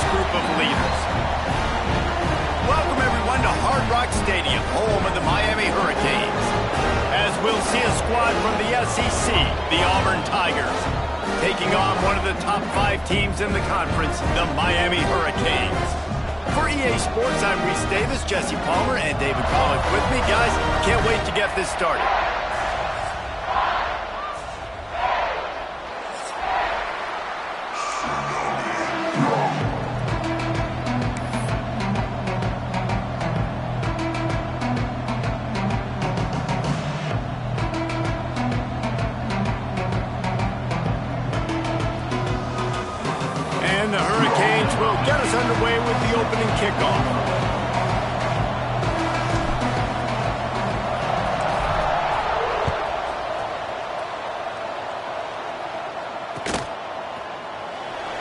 this group of leaders. Welcome, everyone, to Hard Rock Stadium, home of the Miami Hurricanes. As we'll see a squad from the SEC, the Auburn Tigers, taking on one of the top 5 teams in the conference, the Miami Hurricanes. For EA Sports, I'm Reese Davis, Jesse Palmer, and David Pollock with me. Guys, can't wait to get this started. And the Hurricanes will get us underway with the opening kickoff.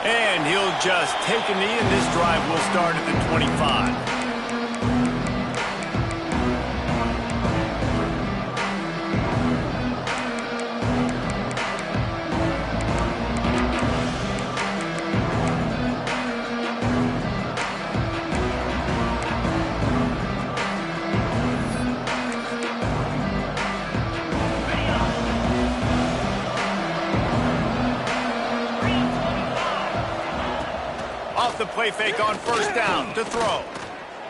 And he'll just take a knee, and this drive will start at the 25. Off the play fake on first down to throw.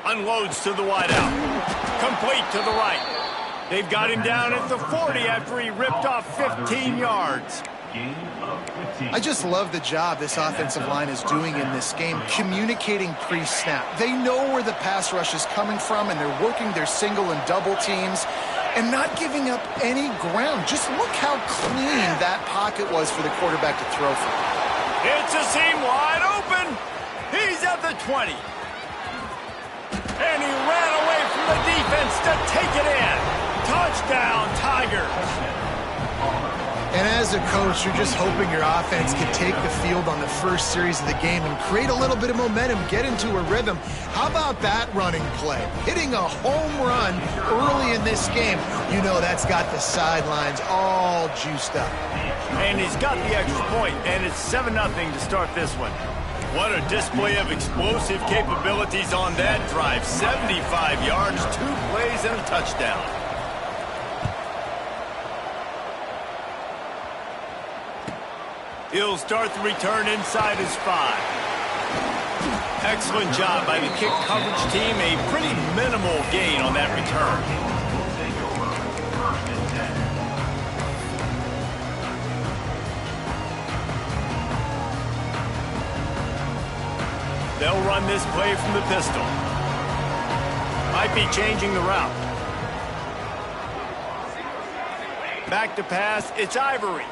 Unloads to the wideout. Complete to the right. They've got him down at the 40 after he ripped off 15 yards. I just love the job this offensive line is doing in this game, communicating pre-snap. They know where the pass rush is coming from, and they're working their single and double teams and not giving up any ground. Just look how clean that pocket was for the quarterback to throw from. It's a seam wide open. He's at the 20. And he ran away from the defense to take it in. Touchdown, Tigers. And as a coach, you're just hoping your offense can take the field on the first series of the game and create a little bit of momentum, get into a rhythm. How about that running play? Hitting a home run early in this game. You know that's got the sidelines all juiced up. And he's got the extra point, and it's 7-0 to start this one. What a display of explosive capabilities on that drive. 75 yards, 2 plays, and a touchdown. He'll start the return inside his 5. Excellent job by the kick coverage team. A pretty minimal gain on that return. They'll run this play from the pistol. Might be changing the route. Back to pass, it's Ivory.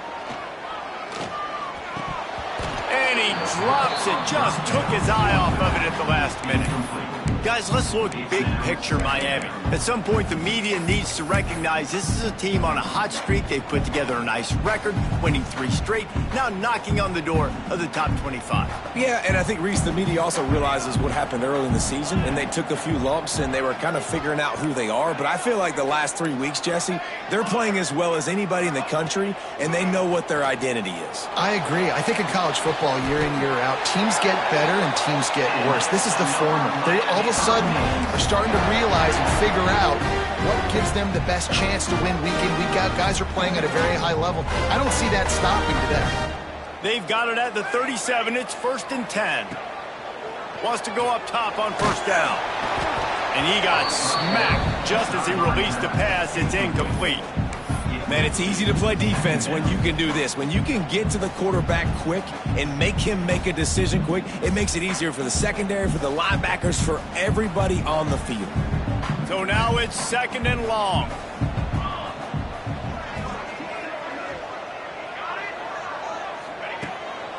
And he drops it, just took his eye off of it at the last minute. Guys, let's look big picture Miami. At some point, the media needs to recognize this is a team on a hot streak. They've put together a nice record, winning 3 straight, now knocking on the door of the top 25. Yeah, and I think, Reese, the media also realizes what happened early in the season, and they took a few lumps, and they were kind of figuring out who they are. But I feel like the last 3 weeks, Jesse, they're playing as well as anybody in the country, and they know what their identity is. I agree. I think in college football, year in, year out, teams get better and teams get worse. This is the formula. They all of a sudden are starting to realize and figure out what gives them the best chance to win week in, week out. Guys are playing at a very high level. I don't see that stopping today. They've got it at the 37. It's 1st and 10. Wants to go up top on first down. And he got smacked just as he released the pass. It's incomplete. Man, it's easy to play defense when you can do this. When you can get to the quarterback quick and make him make a decision quick, it makes it easier for the secondary, for the linebackers, for everybody on the field. So now it's 2nd and long.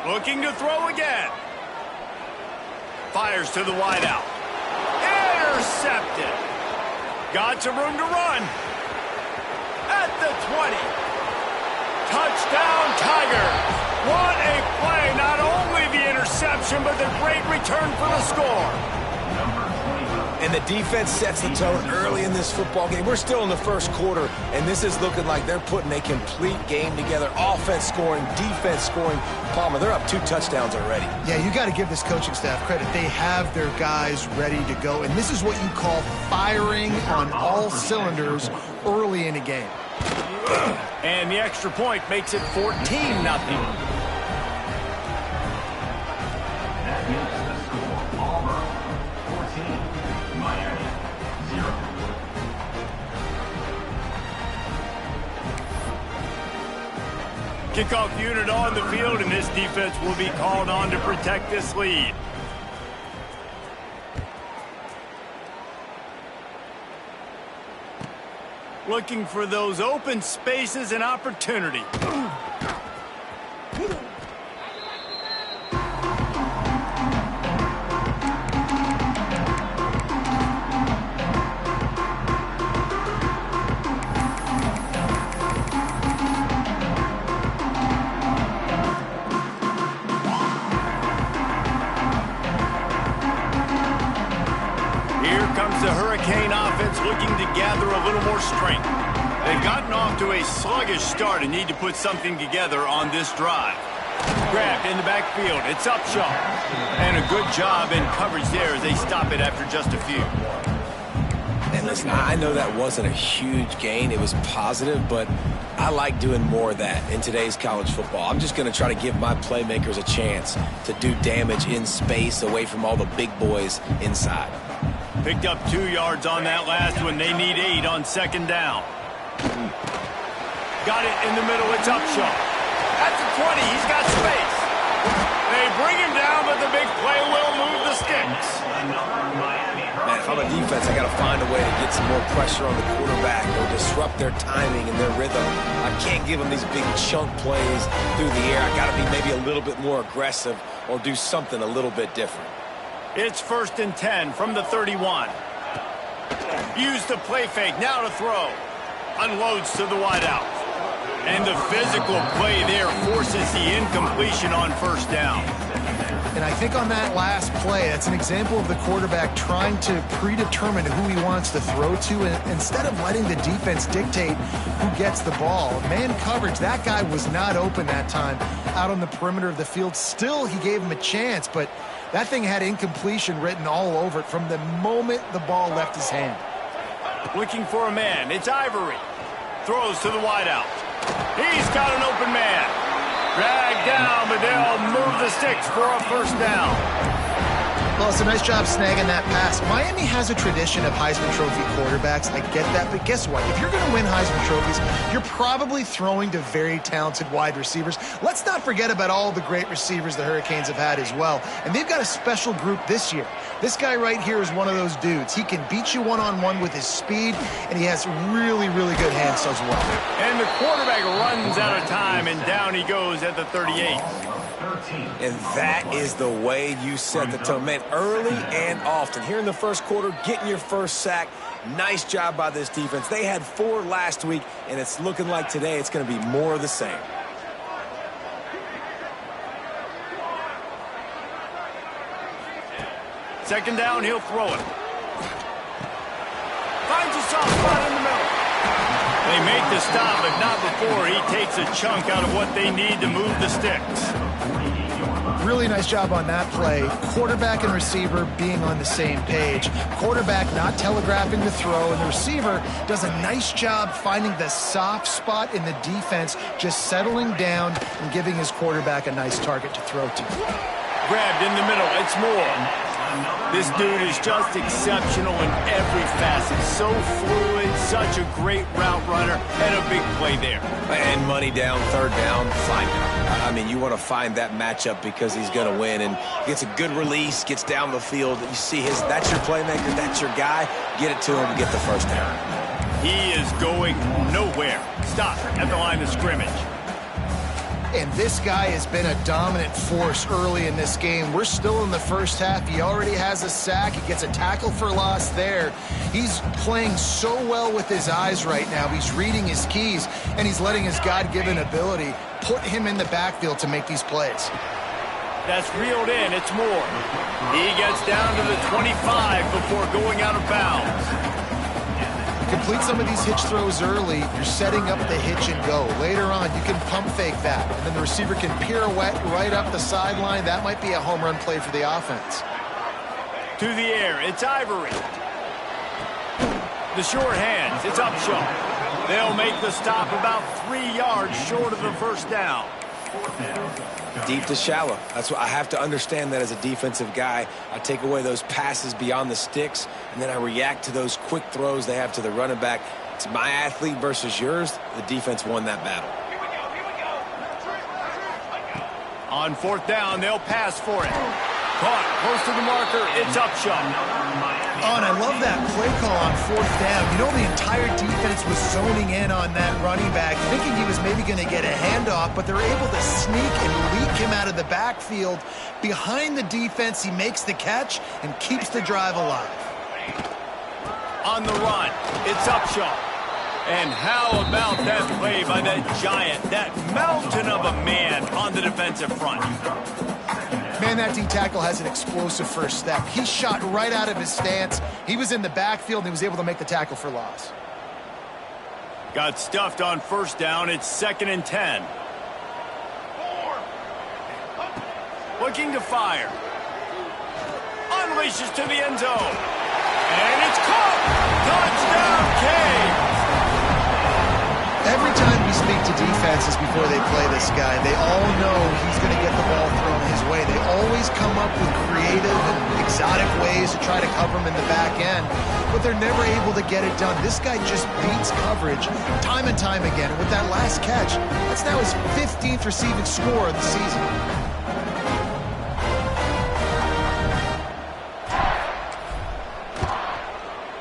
Looking to throw again. Fires to the wideout. Intercepted. Got some room to run. At the 20. Touchdown, Tigers. What a play. Not only the interception, but the great return for the score. And the defense sets the tone early in this football game. We're still in the first quarter, and this is looking like they're putting a complete game together. Offense scoring, defense scoring. Palmer, they're up 2 touchdowns already. Yeah, you got to give this coaching staff credit. They have their guys ready to go, and this is what you call firing on all cylinders early in a game. And the extra point makes it 14-0. Auburn 14, Miami 0. Kickoff unit on the field, and this defense will be called on to protect this lead. Looking for those open spaces and opportunity. The Hurricane offense looking to gather a little more strength. They've gotten off to a sluggish start and need to put something together on this drive. Grabbed in the backfield. It's Upshaw. And a good job in coverage there as they stop it after just a few. And listen, I know that wasn't a huge gain. It was positive, but I like doing more of that in today's college football. I'm just going to try to give my playmakers a chance to do damage in space away from all the big boys inside. Picked up 2 yards on that last one. They need 8 on second down. Got it in the middle. It's Upshaw. At the 20, he's got space. They bring him down, but the big play will move the sticks. Man, if I'm a defense, I got to find a way to get some more pressure on the quarterback or disrupt their timing and their rhythm. I can't give them these big chunk plays through the air. I got to be maybe a little bit more aggressive or do something a little bit different. It's 1st and 10 from the 31. Use the play fake, now to throw. Unloads to the wideout. And the physical play there forces the incompletion on first down. And I think on that last play, that's an example of the quarterback trying to predetermine who he wants to throw to, and instead of letting the defense dictate who gets the ball. Man coverage, that guy was not open that time out on the perimeter of the field. Still, he gave him a chance, but that thing had incompletion written all over it from the moment the ball left his hand. Looking for a man. It's Ivory. Throws to the wideout. He's got an open man. Dragged down, but they'll move the sticks for a first down. Well, it's a nice job snagging that pass. Miami has a tradition of Heisman Trophy quarterbacks. I get that, but guess what? If you're going to win Heisman Trophies, you're probably throwing to very talented wide receivers. Let's not forget about all the great receivers the Hurricanes have had as well. And they've got a special group this year. This guy right here is one of those dudes. He can beat you one-on-one with his speed, and he has really, really good hands as well. And the quarterback runs out of time, and down he goes at the 38. And that is the way you set the tone. Man, early and often. Here in the first quarter, getting your first sack. Nice job by this defense. They had 4 last week, and it's looking like today it's going to be more of the same. Second down, he'll throw it. Finds a soft spot in the middle. They make the stop, but not before he takes a chunk out of what they need to move the sticks. Really nice job on that play. Quarterback and receiver being on the same page. Quarterback not telegraphing the throw, and the receiver does a nice job finding the soft spot in the defense, just settling down and giving his quarterback a nice target to throw to. Grabbed in the middle. It's Moore. This dude is just exceptional in every facet. So fluid, such a great route runner, and a big play there. And money down, third down, find him. I mean, you want to find that matchup because he's going to win, and gets a good release, gets down the field. You see that's your playmaker, that's your guy. Get it to him, get the first down. He is going nowhere. Stop at the line of scrimmage. And this guy has been a dominant force early in this game. We're still in the first half. He already has a sack. He gets a tackle for loss there. He's playing so well with his eyes right now. He's reading his keys, and he's letting his God-given ability put him in the backfield to make these plays. That's reeled in. It's Moore. He gets down to the 25 before going out of bounds. Complete some of these hitch throws early. You're setting up the hitch and go. Later on, you can pump fake that. And then the receiver can pirouette right up the sideline. That might be a home run play for the offense. To the air, it's Ivory. The short hands, it's Upshaw. They'll make the stop about 3 yards short of the first down. Deep to shallow. That's what I have to understand that as a defensive guy. I take away those passes beyond the sticks, and then I react to those quick throws they have to the running back. It's my athlete versus yours. The defense won that battle. On fourth down, they'll pass for it. Caught close to the marker. It's Upshaw. Oh, and I love that play call on fourth down. You know, the entire defense was zoning in on that running back, thinking he was maybe going to get a handoff, but they're able to sneak and leak him out of the backfield. Behind the defense, he makes the catch and keeps the drive alive. On the run, it's Upshaw. And how about that play by that giant, that mountain of a man on the defensive front? Man, that D-tackle has an explosive first step. He shot right out of his stance. He was in the backfield, and he was able to make the tackle for loss. Got stuffed on first down. It's 2nd and 10. Looking to fire. Unleashes to the end zone. And it's caught. Touchdown, Canes. Every time we speak to defenses before they play this guy, they all know he's going to get the ball thrown his way. They always come up with creative and exotic ways to try to cover him in the back end, but they're never able to get it done. This guy just beats coverage time and time again. And with that last catch, that's now his 15th receiving score of the season.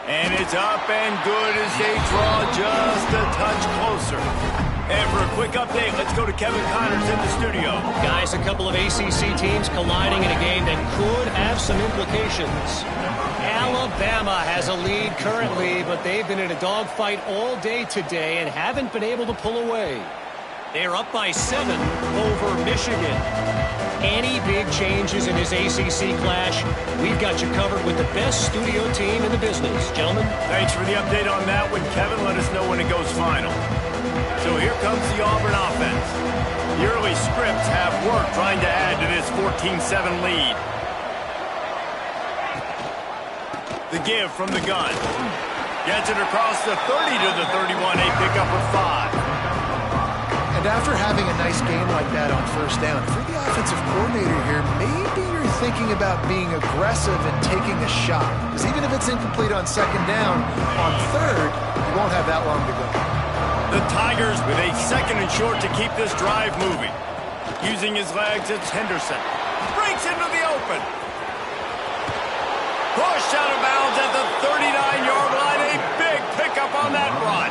And it's up and good as they draw just a touch closer. And for a quick update, let's go to Kevin Connors in the studio. Guys, a couple of ACC teams colliding in a game that could have some implications. Alabama has a lead currently, but they've been in a dogfight all day today and haven't been able to pull away. They're up by 7 over Michigan. Any big changes in this ACC clash, we've got you covered with the best studio team in the business. Gentlemen. Thanks for the update on that one, Kevin. Let us know when it goes final. So here comes the Auburn offense. The early scripts have worked trying to add to this 14-7 lead. The give from the gun. Gets it across the 30 to the 31. A pickup of 5. And after having a nice game like that on first down, if you're the offensive coordinator here, maybe you're thinking about being aggressive and taking a shot. Because even if it's incomplete on second down, on third, you won't have that long to go. The Tigers with a 2nd and short to keep this drive moving. Using his legs, it's Henderson. Breaks into the open. Pushed out of bounds at the 39-yard line. A big pickup on that run.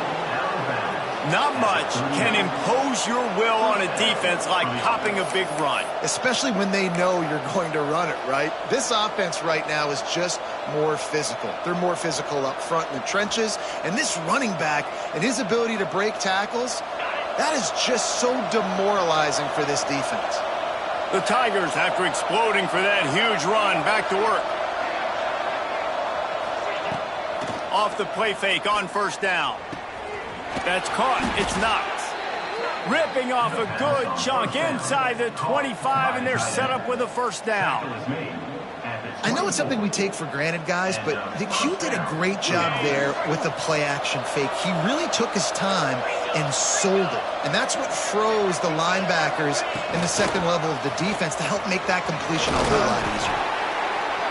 Not much can impose your will on a defense like popping a big run. Especially when they know you're going to run it, right? This offense right now is just more physical. They're more physical up front in the trenches. And this running back and his ability to break tackles, that is just so demoralizing for this defense. The Tigers, after exploding for that huge run, back to work. Off the play fake on first down. That's caught. It's Knox. Ripping off a good chunk inside the 25, and they're set up with a first down. I know it's something we take for granted, guys, but the Q did a great job there with the play-action fake. He really took his time and sold it. And that's what froze the linebackers in the second level of the defense to help make that completion a whole lot easier.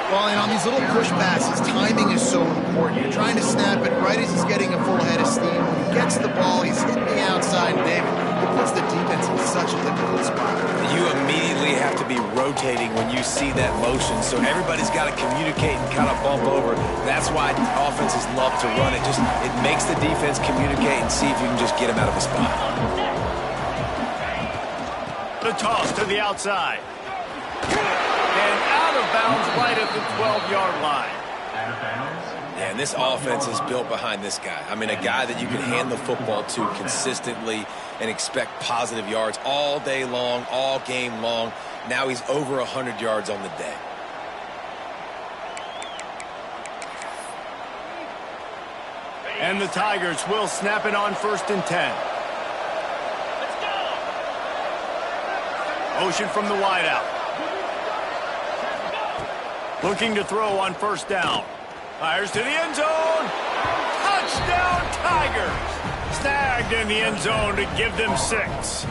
Well, and on these little push passes, timing is so important. You're trying to snap it right as he's getting a full head of steam. When he gets the ball, he's hitting the outside, David. It puts the defense in such a difficult spot. You immediately have to be rotating when you see that motion, so everybody's got to communicate and kind of bump over. That's why offenses love to run it. It makes the defense communicate and see if you can just get him out of a spot. The toss to the outside. And out of bounds right at the 12-yard line. Yeah, and this offense is built behind this guy. I mean, a guy that you can hand the football to consistently and expect positive yards all day long, all game long. Now he's over 100 yards on the day. And the Tigers will snap it on 1st and 10. Motion from the wideout. Looking to throw on 1st down. Fires to the end zone. Touchdown, Tigers. Snagged in the end zone to give them 6.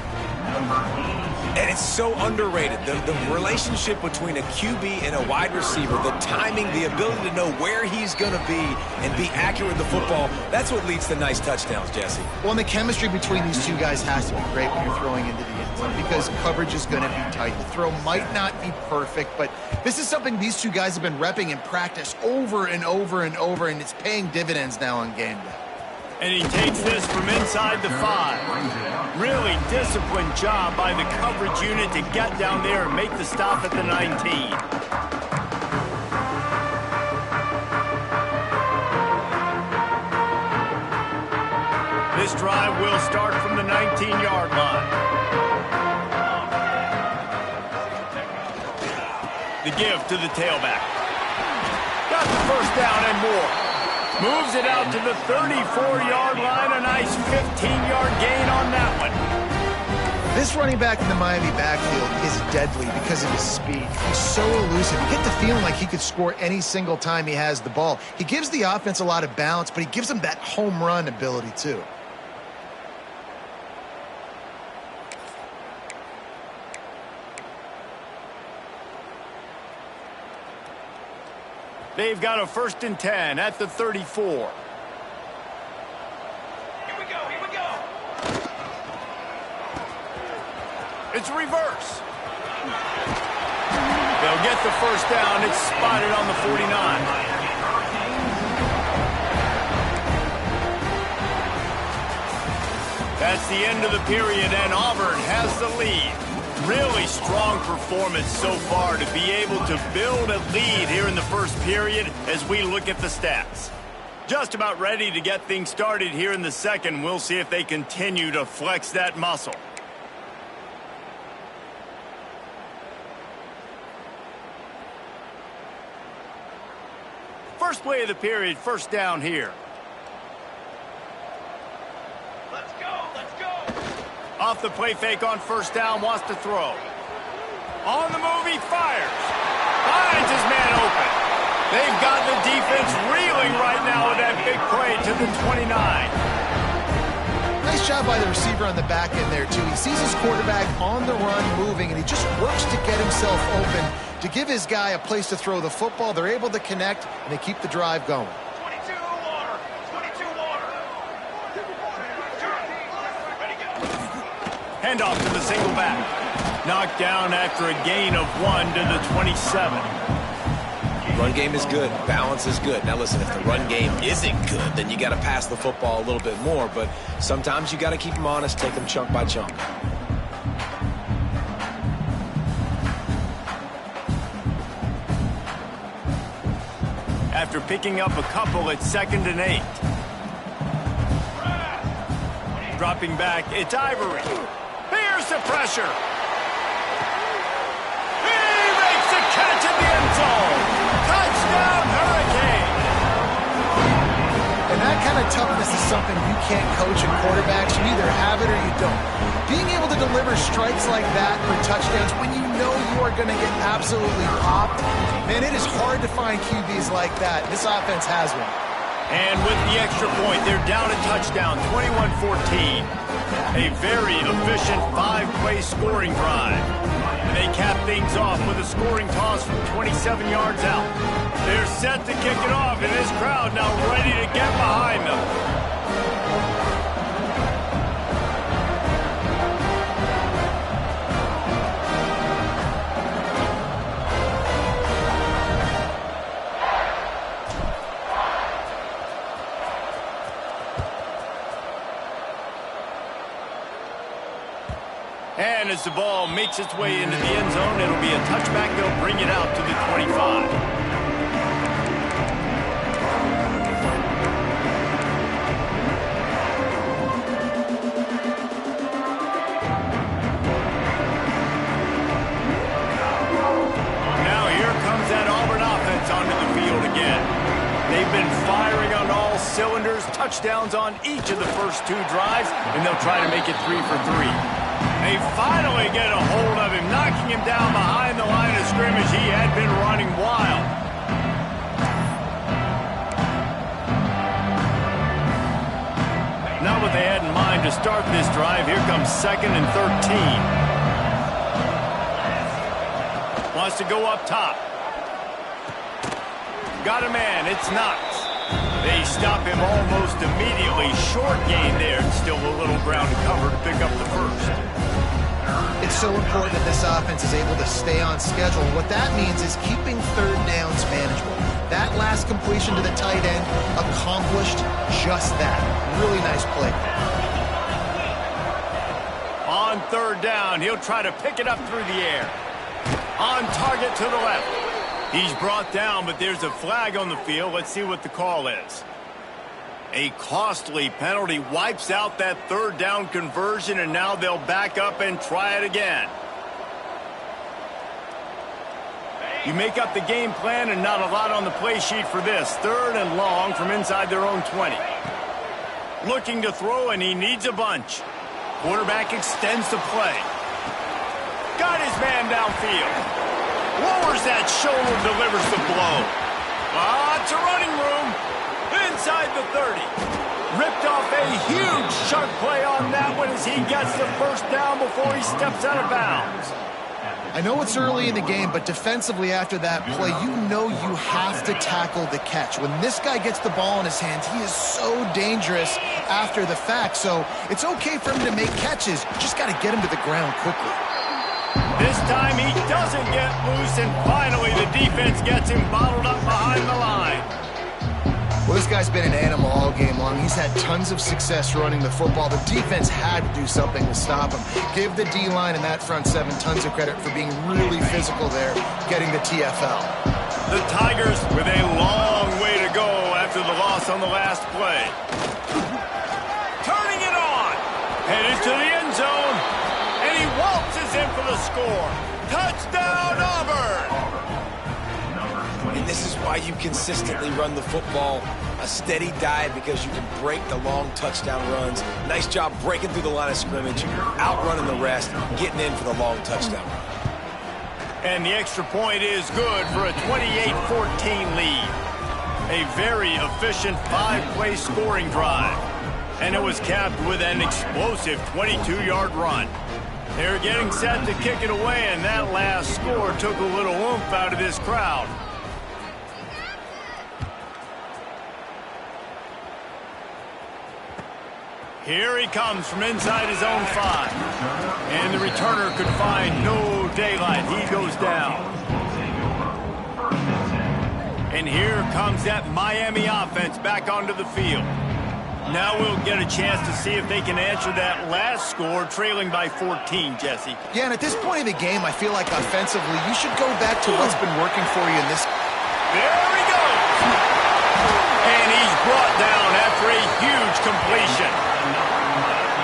And it's so underrated. The relationship between a QB and a wide receiver, the timing, the ability to know where he's going to be and be accurate with the football, that's what leads to nice touchdowns, Jesse. Well, and the chemistry between these two guys has to be great when you're throwing into the end zone because coverage is going to be tight. The throw might not be perfect, but this is something these two guys have been repping in practice over and over and over, and it's paying dividends now on game day. And he takes this from inside the 5. Really disciplined job by the coverage unit to get down there and make the stop at the 19. This drive will start from the 19-yard line. The give to the tailback. Got the 1st down and more. Moves it out to the 34-yard line. A nice 15-yard gain on that one. This running back in the Miami backfield is deadly because of his speed. He's so elusive. You get the feeling like he could score any single time he has the ball. He gives the offense a lot of balance, but he gives them that home run ability too. They've got a 1st and 10 at the 34. Here we go, here we go. It's reverse. They'll get the 1st down. It's spotted on the 49. That's the end of the period, and Auburn has the lead. Really strong performance so far to be able to build a lead here in the 1st period as we look at the stats. Just about ready to get things started here in the 2nd. We'll see if they continue to flex that muscle. First play of the period, 1st down here. Let's go, let's go. Off the play fake on 1st down, wants to throw. On the move, he fires. Finds his man open. They've got the defense reeling right now with that big play to the 29. Nice job by the receiver on the back end there, too. He sees his quarterback on the run moving, and he just works to get himself open to give his guy a place to throw the football. They're able to connect, and they keep the drive going. 22 water, 22 water. Ready, go. Handoff to the single back. Knocked down after a gain of 1 to the 27. Run game is good. Balance is good. Now listen, if the run game isn't good, then you got to pass the football a little bit more. But sometimes you got to keep them honest, take them chunk by chunk. After picking up a couple, it's 2nd and 8. Dropping back, it's Ivory. Here's the pressure. He makes the catch in the end zone. Touchdown, Hurricane. And that kind of toughness is something you can't coach in quarterbacks. You either have it or you don't. Being able to deliver strikes like that for touchdowns when you know you are going to get absolutely popped, man, it is hard to find QBs like that. This offense has one. And with the extra point, they're down a touchdown, 21-14. A very efficient 5-play scoring drive. And they cap things off with a scoring toss from 27 yards out. They're set to kick it off, and this crowd now ready to get behind them. And as the ball makes its way into the end zone, it'll be a touchback. They'll bring it out to the 25. touchdowns on each of the first 2 drives, and they'll try to make it 3 for 3. They finally get a hold of him, knocking him down behind the line of scrimmage. He had been running wild. Not what they had in mind to start this drive. Here comes 2nd and 13. Wants to go up top. Got a man. It's Knox. They stop him almost immediately. Short gain there. Still a little ground to cover to pick up the first. It's so important that this offense is able to stay on schedule. What that means is keeping 3rd downs manageable. That last completion to the tight end accomplished just that. Really nice play. On 3rd down, he'll try to pick it up through the air. On target to the left. He's brought down, but there's a flag on the field. Let's see what the call is. A costly penalty wipes out that 3rd down conversion, and now they'll back up and try it again. You make up the game plan and not a lot on the play sheet for this. 3rd and long from inside their own 20. Looking to throw, and he needs a bunch. Quarterback extends the play. Got his man downfield. Lowers that shoulder, delivers the blow. Lots of running room. Inside the 30. Ripped off a huge sharp play on that one as he gets the first down before he steps out of bounds. I know it's early in the game, but defensively after that play, you know you have to tackle the catch. When this guy gets the ball in his hands, he is so dangerous after the fact. So it's okay for him to make catches. You just got to get him to the ground quickly. This time he doesn't get loose, and finally the defense gets him bottled up behind the line. Well, this guy's been an animal all game long. He's had tons of success running the football. The defense had to do something to stop him. Give the D-line and that front 7 tons of credit for being really physical there, getting the TFL. The Tigers with a long way to go after the loss on the last play. Turning it on. Headed to the end zone. And he waltzes in for the score. Touchdown, Auburn! And this is why you consistently run the football. A steady diet because you can break the long touchdown runs. Nice job breaking through the line of scrimmage, outrunning the rest, getting in for the long touchdown run. And the extra point is good for a 28-14 lead. A very efficient 5-play scoring drive. And it was capped with an explosive 22-yard run. They're getting set to kick it away, and that last score took a little oomph out of this crowd. Here he comes from inside his own 5. And the returner could find no daylight. He goes down. And here comes that Miami offense back onto the field. Now we'll get a chance to see if they can answer that last score, trailing by 14, Jesse. Yeah, and at this point in the game, I feel like offensively, you should go back to what's been working for you in this. There he goes! And he's brought down after a huge completion.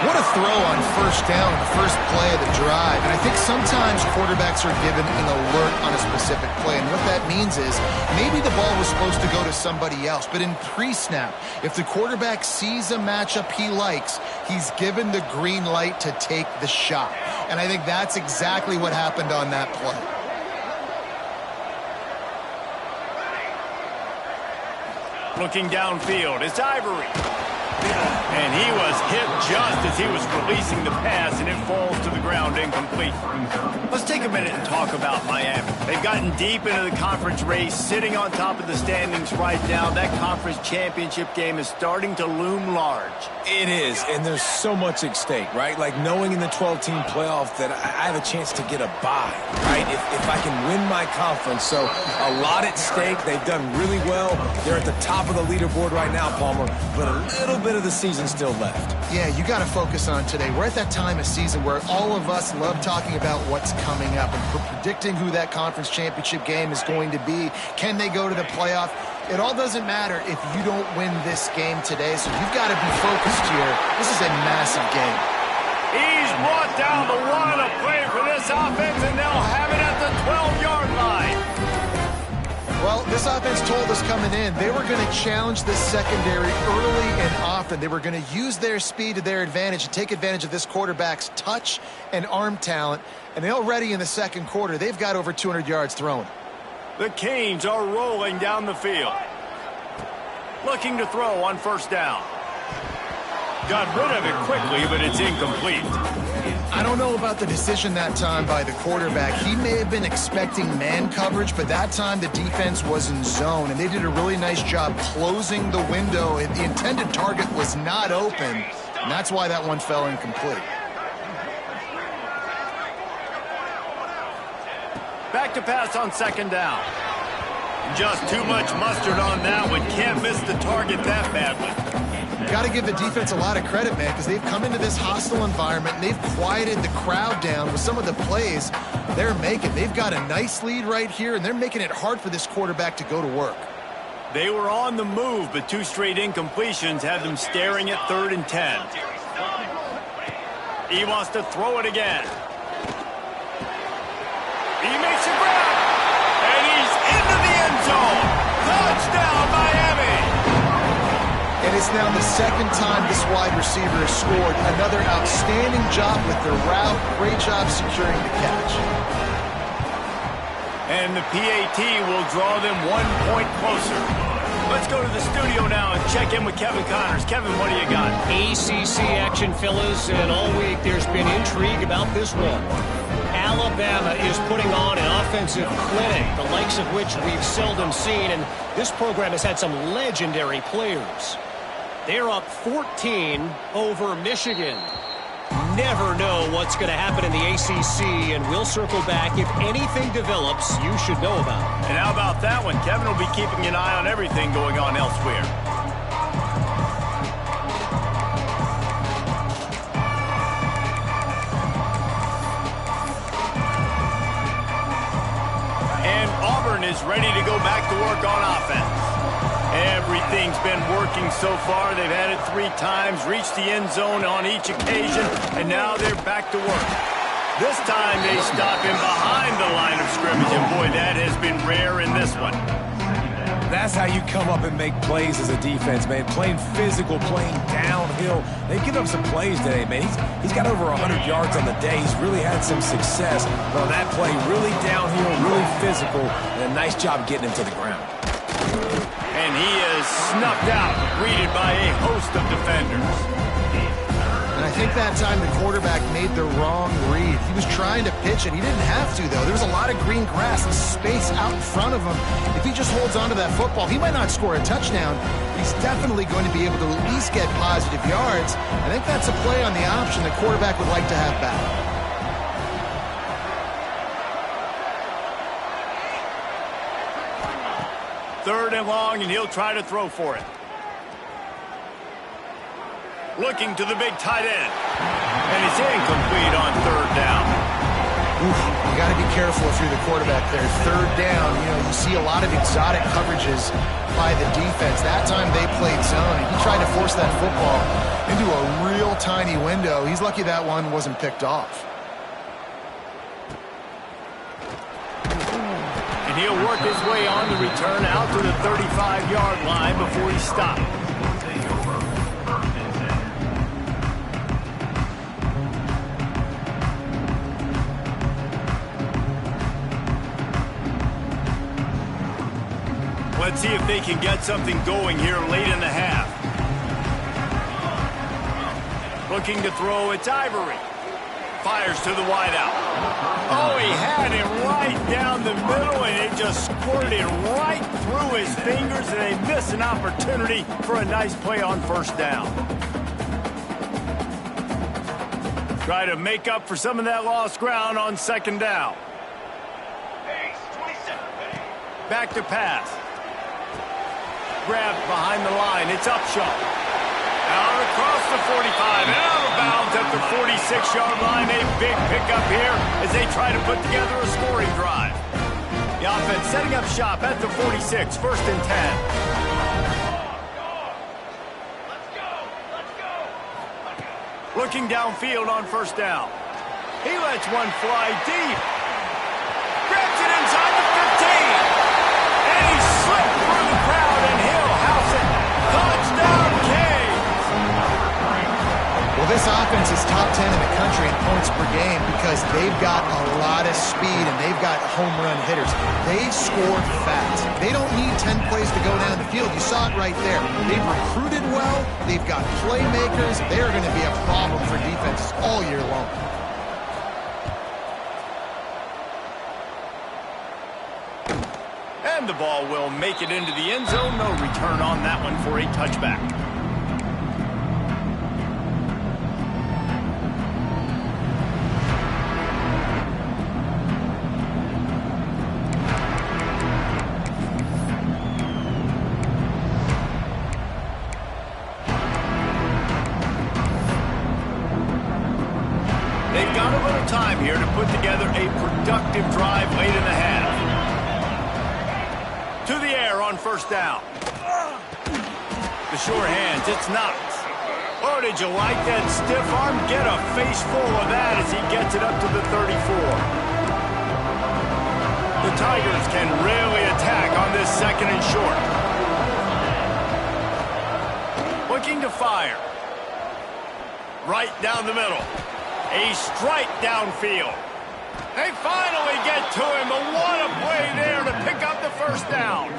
What a throw on 1st down, the first play of the drive. And I think sometimes quarterbacks are given an alert on a specific play. And what that means is maybe the ball was supposed to go to somebody else. But in pre-snap, if the quarterback sees a matchup he likes, he's given the green light to take the shot. And I think that's exactly what happened on that play. Looking downfield, it's Ivory. And he was hit just as he was releasing the pass, and it falls to the ground incomplete. Let's take a minute and talk about Miami. They've gotten deep into the conference race, sitting on top of the standings right now. That conference championship game is starting to loom large. It is, and there's so much at stake, right? Like knowing in the 12-team playoff that I have a chance to get a bye, right? If I can win my conference. So a lot at stake. They've done really well. They're at the top of the leaderboard right now, Palmer, but a little bit of the season still left. Yeah, you got to focus on today. We're at that time of season where all of us love talking about what's coming up and predicting who that conference championship game is going to be. Can they go to the playoff? It all doesn't matter if you don't win this game today, so you've got to be focused here. This is a massive game. He's brought down the line of play for this offense, and they'll have it at the 12-yard line. Well, Well, this offense told us coming in they were going to challenge this secondary early and often. They were going to use their speed to their advantage and take advantage of this quarterback's touch and arm talent. And already in the second quarter, they've got over 200 yards thrown. The Canes are rolling down the field. Looking to throw on first down. Got rid of it quickly, but it's incomplete. I don't know about the decision that time by the quarterback. He may have been expecting man coverage, but that time the defense was in zone, and they did a really nice job closing the window. The intended target was not open, and that's why that one fell incomplete. Back to pass on second down. Just too much mustard on that one. Can't miss the target that badly. Got to give the defense a lot of credit, man, because they've come into this hostile environment and they've quieted the crowd down with some of the plays they're making. They've got a nice lead right here, and they're making it hard for this quarterback to go to work. They were on the move, but two straight incompletions had them staring at 3rd and 10. He wants to throw it again. He makes a grab, and he's into the end zone. Touchdown, Miami! And it's now the second time this wide receiver has scored. Another outstanding job with the route. Great job securing the catch. And the PAT will draw them 1 point closer. Let's go to the studio now and check in with Kevin Connors. Kevin, what do you got? ACC action, fellas, and all week there's been intrigue about this one. Alabama is putting on an offensive clinic, the likes of which we've seldom seen, and this program has had some legendary players. They're up 14 over Michigan. Never know what's going to happen in the ACC, and we'll circle back. If anything develops, you should know about it. And how about that one? Kevin will be keeping an eye on everything going on elsewhere. And Auburn is ready to go back to work on offense. Everything's been working so far. They've had it 3 times, reached the end zone on each occasion, and now they're back to work. This time they stop him behind the line of scrimmage, and boy, that has been rare in this one. That's how you come up and make plays as a defense, man. Playing physical, playing downhill. They've given up some plays today, man. He's got over 100 yards on the day. He's really had some success. But on that play, really downhill, really physical, and a nice job getting him to the ground. And he is snuffed out, greeted by a host of defenders. And I think that time the quarterback made the wrong read. He was trying to pitch it. He didn't have to, though. There was a lot of green grass and space out in front of him. If he just holds on to that football, he might not score a touchdown. He's definitely going to be able to at least get positive yards. I think that's a play on the option the quarterback would like to have back. 3rd and long, and he'll try to throw for it. Looking to the big tight end. And it's incomplete on 3rd down. Oof, you got to be careful if you're the quarterback there. 3rd down, you see a lot of exotic coverages by the defense. That time they played zone, and he tried to force that football into a real tiny window. He's lucky that one wasn't picked off. And he'll work his way on the return out to the 35-yard line before he stopped. Let's see if they can get something going here late in the half. Looking to throw, it's Ivory. Fires to the wideout. Oh, he had it right down the middle, and it just squirted right through his fingers, and they miss an opportunity for a nice play on first down. Try to make up for some of that lost ground on second down. Back to pass. Grabbed behind the line. It's Upshaw. Out across the 45 and out of bounds at the 46-yard line. A big pickup here as they try to put together a scoring drive. The offense setting up shop at the 46, 1st and 10. Looking downfield on first down. He lets one fly deep. Grabs it inside the 15. And he This offense is top 10 in the country in points per game because they've got a lot of speed and they've got home run hitters. They score fast. They don't need 10 plays to go down the field. You saw it right there. They've recruited well. They've got playmakers. They're going to be a problem for defenses all year long. And the ball will make it into the end zone. No return on that one for a touchback. They've got a little time here to put together a productive drive late in the half. To the air on first down. The sure hands, it's Knox. Oh, did you like that stiff arm? Get a face full of that as he gets it up to the 34. The Tigers can really attack on this second and short. Looking to fire. Right down the middle. A strike downfield. They finally get to him, but what a play there to pick up the first down.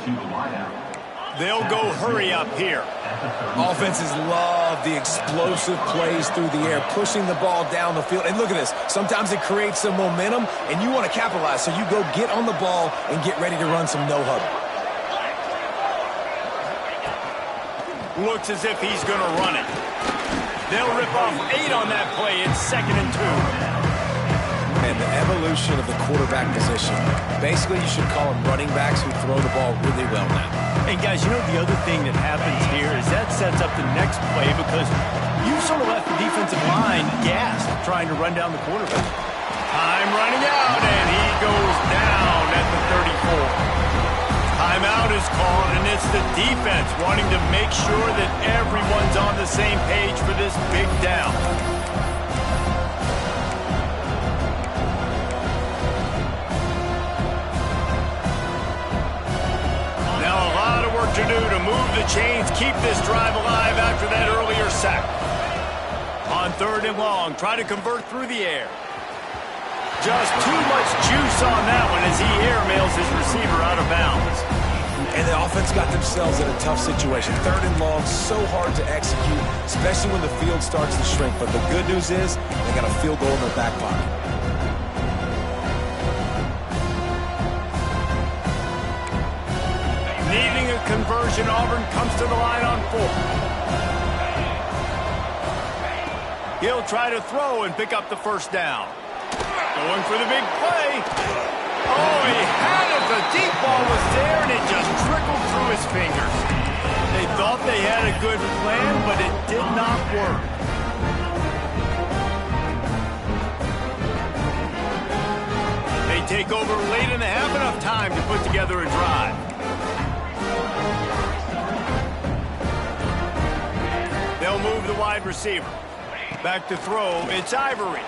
They'll go hurry up here. Offenses love the explosive plays through the air, pushing the ball down the field. And look at this. Sometimes it creates some momentum, and you want to capitalize. So you go get on the ball and get ready to run some no-huddle. Looks as if he's going to run it. They'll rip off 8 on that play. It's 2nd and 2. And the evolution of the quarterback position. Basically, you should call them running backs who throw the ball really well now. And guys, you know the other thing that happens here is that sets up the next play because you sort of left the defensive line gasped trying to run down the quarterback. Time running out, and he goes down at the 34. Timeout is called, and it's the defense wanting to make sure that everyone's on the same page for this big down. To do to move the chains, keep this drive alive after that earlier sack. On 3rd and long, try to convert through the air. Just too much juice on that one as he airmails his receiver out of bounds. And the offense got themselves in a tough situation. 3rd and long, so hard to execute, especially when the field starts to shrink. But the good news is they got a field goal in their back pocket. Needing a conversion, Auburn comes to the line on 4th. He'll try to throw and pick up the first down. Going for the big play. Oh, he had it. The deep ball was there, and it just trickled through his fingers. They thought they had a good plan, but it did not work. They take over late in the half, enough time to put together a drive. They'll move the wide receiver. Back to throw, it's Ivory.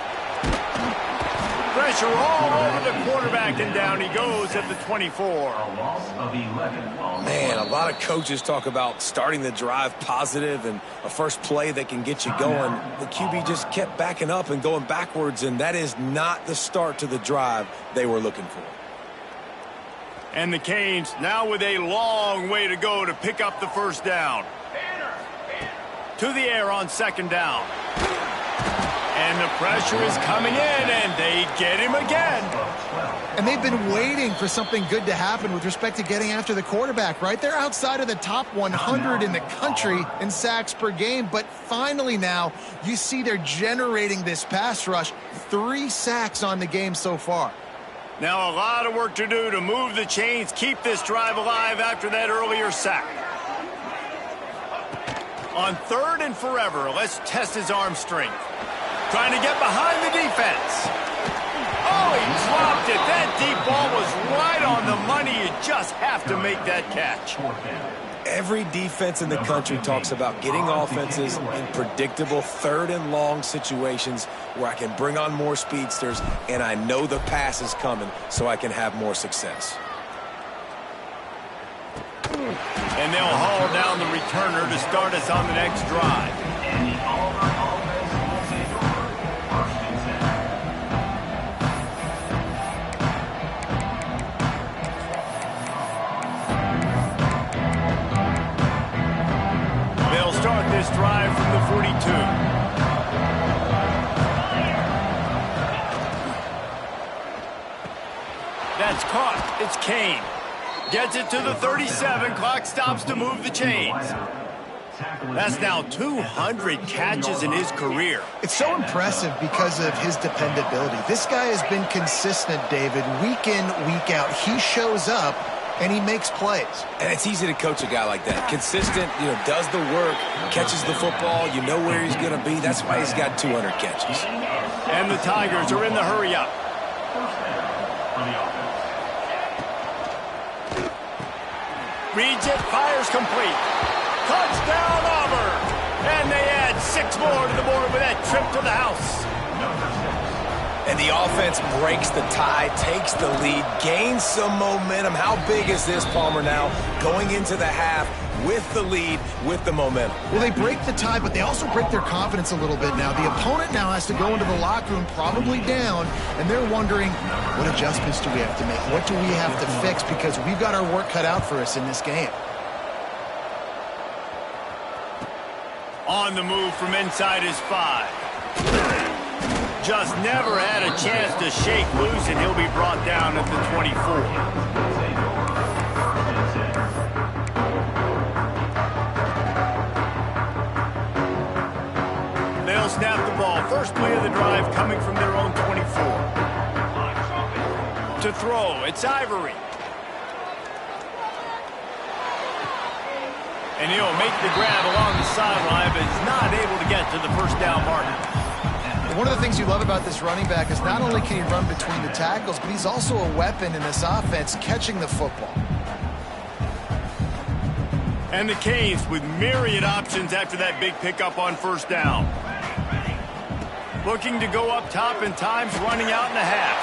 Pressure all over the quarterback, and down he goes at the 24. Man, a lot of coaches talk about starting the drive positive and a first play that can get you going. The QB just kept backing up and going backwards, and that is not the start to the drive they were looking for. And the Canes now with a long way to go to pick up the first down. To the air on 2nd down. And the pressure is coming in, and they get him again. And they've been waiting for something good to happen with respect to getting after the quarterback, right? They're outside of the top 100 in the country in sacks per game, but finally now you see they're generating this pass rush. 3 sacks on the game so far. Now a lot of work to do to move the chains, keep this drive alive after that earlier sack. On 3rd and forever, let's test his arm strength. Trying to get behind the defense. Oh, he dropped it. That deep ball was right on the money. You just have to make that catch. Every defense in the country talks about getting offenses in predictable 3rd and long situations where I can bring on more speedsters and I know the pass is coming so I can have more success. And they'll haul down the returner to start us on the next drive. 42. That's caught. It's Kane. Gets it to the 37. Clock stops to move the chains. That's now 200 catches in his career. It's so impressive because of his dependability. This guy has been consistent, David, week in, week out. He shows up, and he makes plays. And it's easy to coach a guy like that. Consistent, does the work, catches the football, you know where he's going to be. That's why he's got 200 catches. And the Tigers are in the hurry-up. Reads it, fires complete. Touchdown, Auburn! And they add 6 more to the board with that trip to the house. And the offense breaks the tie, takes the lead, gains some momentum. How big is this, Palmer, now? Going into the half with the lead, with the momentum. Well, they break the tie, but they also break their confidence a little bit now. The opponent now has to go into the locker room, probably down, and they're wondering, what adjustments do we have to make? What do we have to fix? Because we've got our work cut out for us in this game. On the move from inside his 5. Just never had a chance to shake loose, and he'll be brought down at the 24. They'll snap the ball. First play of the drive coming from their own 24. To throw, it's Ivory. And he'll make the grab along the sideline, but he's not able to get to the first down marker. One of the things you love about this running back is not only can he run between the tackles, but he's also a weapon in this offense, catching the football. And the Canes with myriad options after that big pickup on first down. Looking to go up top, and time's running out in the half.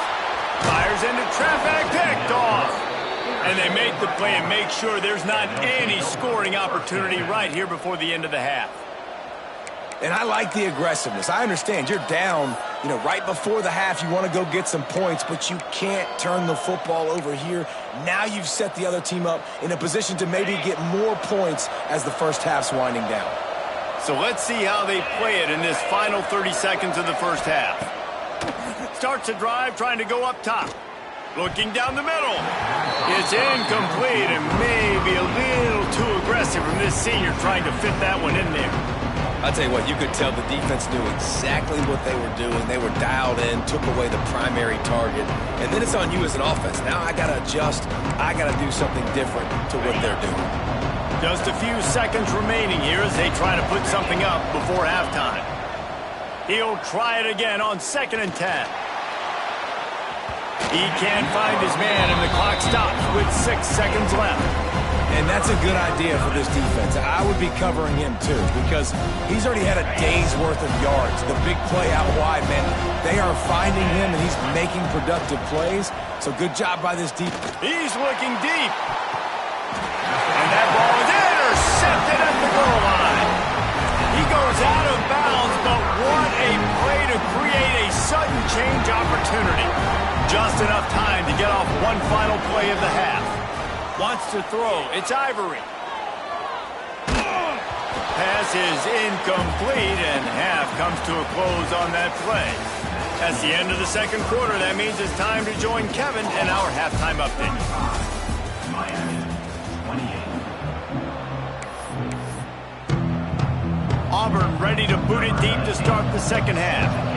Fires into traffic, picked off. And they make the play and make sure there's not any scoring opportunity right here before the end of the half. And I like the aggressiveness. I understand you're down, right before the half. You want to go get some points, but you can't turn the football over here. Now you've set the other team up in a position to maybe get more points as the first half's winding down. So let's see how they play it in this final 30 seconds of the first half. Starts a drive trying to go up top. Looking down the middle. It's incomplete and maybe a little too aggressive from this senior trying to fit that one in there. I'll tell you what, you could tell the defense knew exactly what they were doing. They were dialed in, took away the primary target, and then it's on you as an offense. Now I got to adjust. I got to do something different to what they're doing. Just a few seconds remaining here as they try to put something up before halftime. He'll try it again on 2nd and 10. He can't find his man, and the clock stops with 6 seconds left. And that's a good idea for this defense. I would be covering him, too, because he's already had a day's worth of yards. The big play out wide, man, they are finding him, and he's making productive plays. So good job by this defense. He's looking deep. And that ball is intercepted at the goal line. He goes out of bounds, but what a play to create a sudden change opportunity. Just enough time to get off one final play of the half. Wants to throw. It's Ivory. Pass is incomplete, and half comes to a close on that play. That's the end of the second quarter. That means it's time to join Kevin in our halftime update. Auburn ready to boot it deep to start the second half.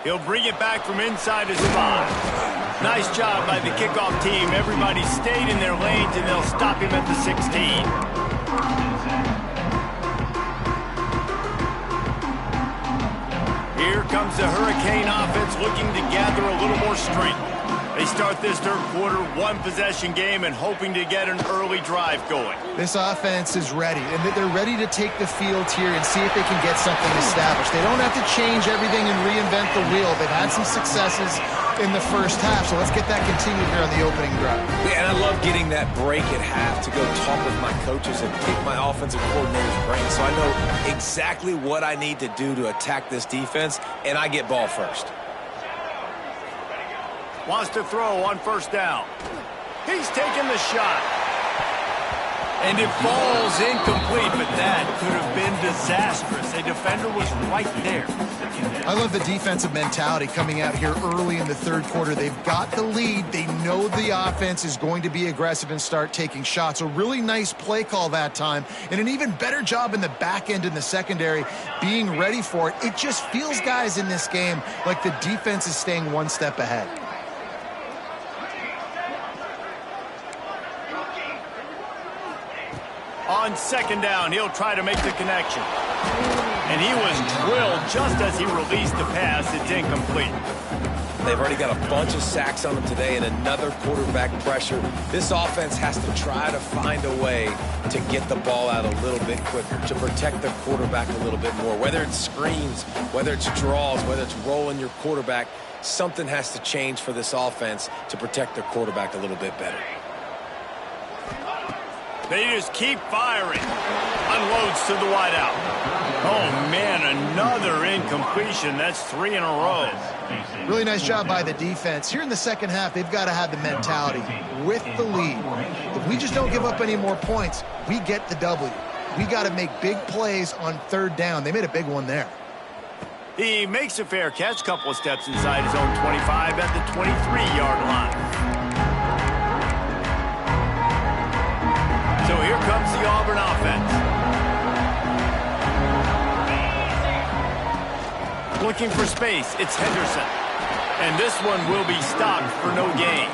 He'll bring it back from inside his 5. Nice job by the kickoff team. Everybody stayed in their lanes, and they'll stop him at the 16. Here comes the Hurricane offense looking to gather a little more strength. They start this third quarter, one-possession game, and hoping to get an early drive going. This offense is ready, and they're ready to take the field here and see if they can get something established. They don't have to change everything and reinvent the wheel. They've had some successes in the first half, so let's get that continued here on the opening drive. Yeah, and I love getting that break at half to go talk with my coaches and pick my offensive coordinator's brain, so I know exactly what I need to do to attack this defense, and I get ball first. Wants to throw on first down. He's taking the shot. And it falls incomplete, but that could have been disastrous. A defender was right there. I love the defensive mentality coming out here early in the third quarter. They've got the lead. They know the offense is going to be aggressive and start taking shots. A really nice play call that time, and an even better job in the back end in the secondary being ready for it. It just feels, guys, in this game like the defense is staying one step ahead. On second down, he'll try to make the connection. And he was drilled just as he released the pass. It's incomplete. They've already got a bunch of sacks on them today and another quarterback pressure. This offense has to try to find a way to get the ball out a little bit quicker, to protect the quarterback a little bit more. Whether it's screens, whether it's draws, whether it's rolling your quarterback, something has to change for this offense to protect their quarterback a little bit better. They just keep firing. Unloads to the wideout. Oh, man, another incompletion. That's 3 in a row. Really nice job by the defense. Here in the second half, they've got to have the mentality with the lead. If we just don't give up any more points, we get the W. We got to make big plays on third down. They made a big one there. He makes a fair catch, couple of steps inside his own 25 at the 23-yard line. So here comes the Auburn offense. Looking for space, it's Henderson. And this one will be stopped for no gain.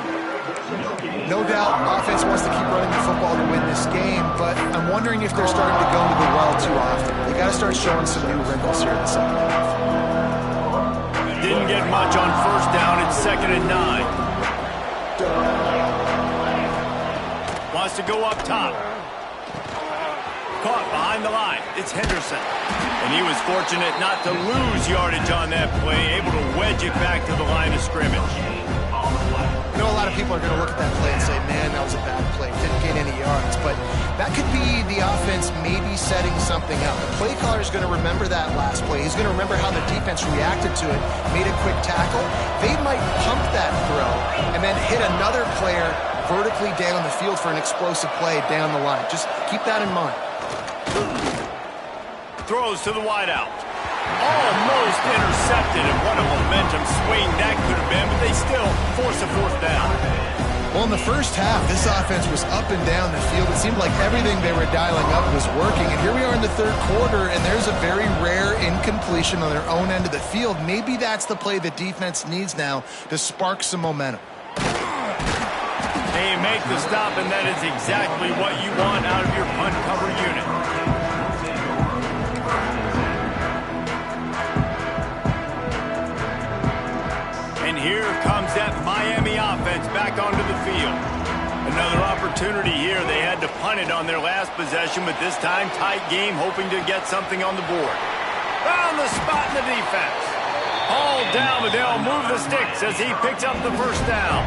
No doubt, offense wants to keep running the football to win this game, but I'm wondering if they're starting to go to the well too often. They got to start showing some new wrinkles here in the second half. Didn't get much on first down. It's 2nd and 9. Wants to go up top. Caught behind the line. It's Henderson. And he was fortunate not to lose yardage on that play, able to wedge it back to the line of scrimmage. I know a lot of people are going to look at that play and say, man, that was a bad play. Didn't gain any yards. But that could be the offense maybe setting something up. The play caller is going to remember that last play. He's going to remember how the defense reacted to it, made a quick tackle. They might pump that throw and then hit another player vertically down the field for an explosive play down the line. Just keep that in mind. Throws to the wideout. Almost intercepted, and what a momentum swing that could have been, but they still force a fourth down. Well, in the first half, this offense was up and down the field. It seemed like everything they were dialing up was working, and here we are in the third quarter, and there's a very rare incompletion on their own end of the field. Maybe that's the play the defense needs now to spark some momentum. They make the stop, and that is exactly what you want out of your punt cover unit. And here comes that Miami offense back onto the field. Another opportunity here. They had to punt it on their last possession, but this time tight game, hoping to get something on the board. Found the spot in the defense. All down, but they'll move the sticks as he picks up the first down.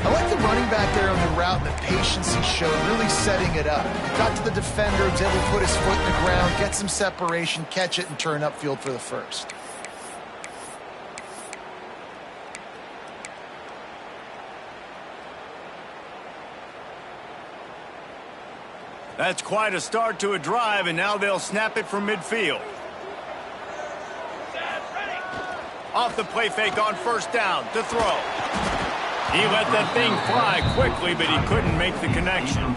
I like the running back there on the route and the patience he showed, really setting it up. Got to the defender, was able to put his foot in the ground, get some separation, catch it, and turn upfield for the first. That's quite a start to a drive, and now they'll snap it from midfield. Off the play fake on first down to throw. He let that thing fly quickly, but he couldn't make the connection.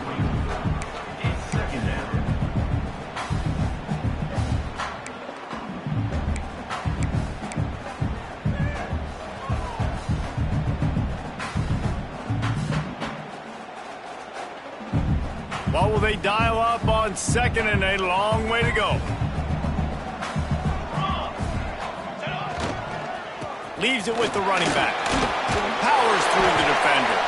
What will they dial up on second, and a long way to go? Leaves it with the running back. Powers through the defender.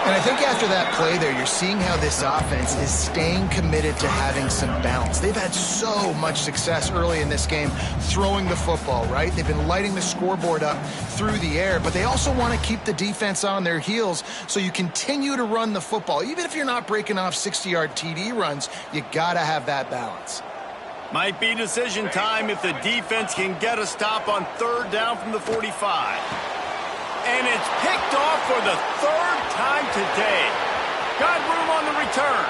And I think after that play there, you're seeing how this offense is staying committed to having some balance. They've had so much success early in this game throwing the football, right? They've been lighting the scoreboard up through the air, but they also want to keep the defense on their heels, so you continue to run the football. Even if you're not breaking off 60-yard TD runs, you got to have that balance. Might be decision time if the defense can get a stop on third down from the 45. And it's picked off for the third time today. Got room on the return.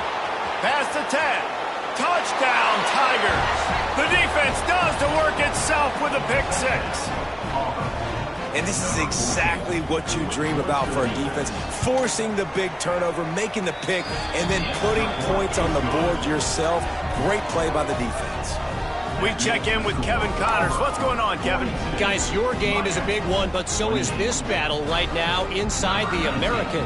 Pass to 10. Touchdown, Tigers. The defense does the work itself with a pick six. And this is exactly what you dream about for a defense. Forcing the big turnover, making the pick, and then putting points on the board yourself. Great play by the defense. We check in with Kevin Connors. What's going on, Kevin? Guys, your game is a big one, but so is this battle right now inside the American.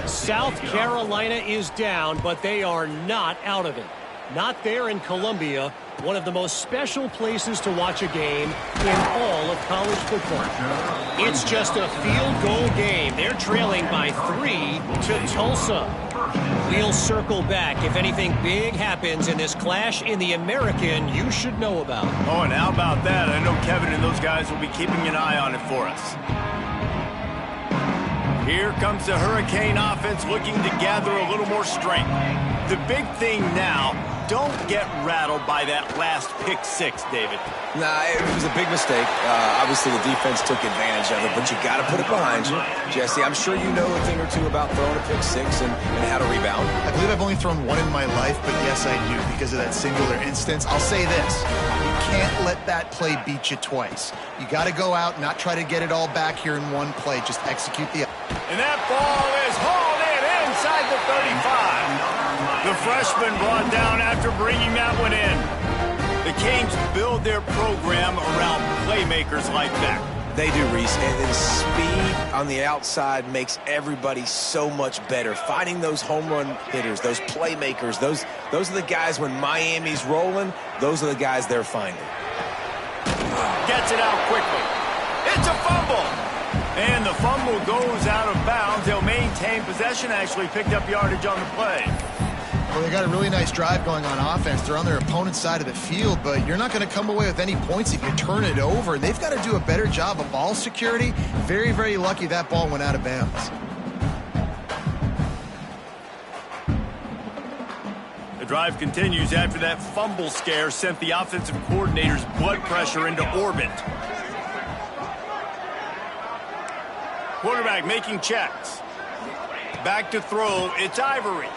South Carolina is down, but they are not out of it. Not there in Columbia, one of the most special places to watch a game in all of college football. It's just a field goal game. They're trailing by 3 to Tulsa. We'll circle back if anything big happens in this clash in the American you should know about. Oh, and how about that? I know Kevin and those guys will be keeping an eye on it for us. Here comes the Hurricane offense looking to gather a little more strength. The big thing now, don't get rattled by that last pick six, David. Nah, it was a big mistake. Obviously, the defense took advantage of it, but you got to put it behind you. Jesse, I'm sure you know a thing or two about throwing a pick six and how to rebound. I believe I've only thrown one in my life, but yes, I do because of that singular instance. I'll say this. You can't let that play beat you twice. You got to go out, not try to get it all back here in one play. Just execute the... And that ball is hauled in inside the 35. The freshman brought down after bringing that one in. The Canes build their program around playmakers like that. They do, Reese, and then speed on the outside makes everybody so much better. Finding those home run hitters, those playmakers, those are the guys when Miami's rolling, those are the guys they're finding. Gets it out quickly. It's a fumble. And the fumble goes out of bounds. They'll maintain possession, actually picked up yardage on the play. Well, they got a really nice drive going on offense. They're on their opponent's side of the field, but you're not going to come away with any points if you turn it over. And they've got to do a better job of ball security. Very, very lucky that ball went out of bounds. The drive continues after that fumble scare sent the offensive coordinator's blood pressure into orbit. Quarterback making checks. Back to throw. It's Ivory.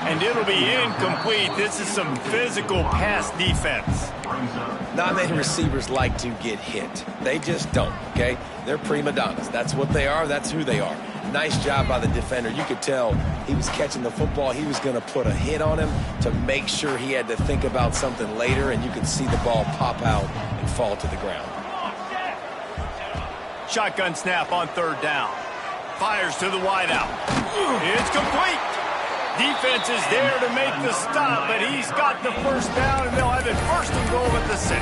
And it'll be incomplete. This is some physical pass defense. Not many receivers like to get hit. They just don't, okay? They're prima donnas. That's what they are. That's who they are. Nice job by the defender. You could tell he was catching the football. He was going to put a hit on him to make sure he had to think about something later, and you could see the ball pop out and fall to the ground. Shotgun snap on third down. Fires to the wideout. It's complete. Defense is there to make the stop, but he's got the first down, and they'll have it first and goal at the 6.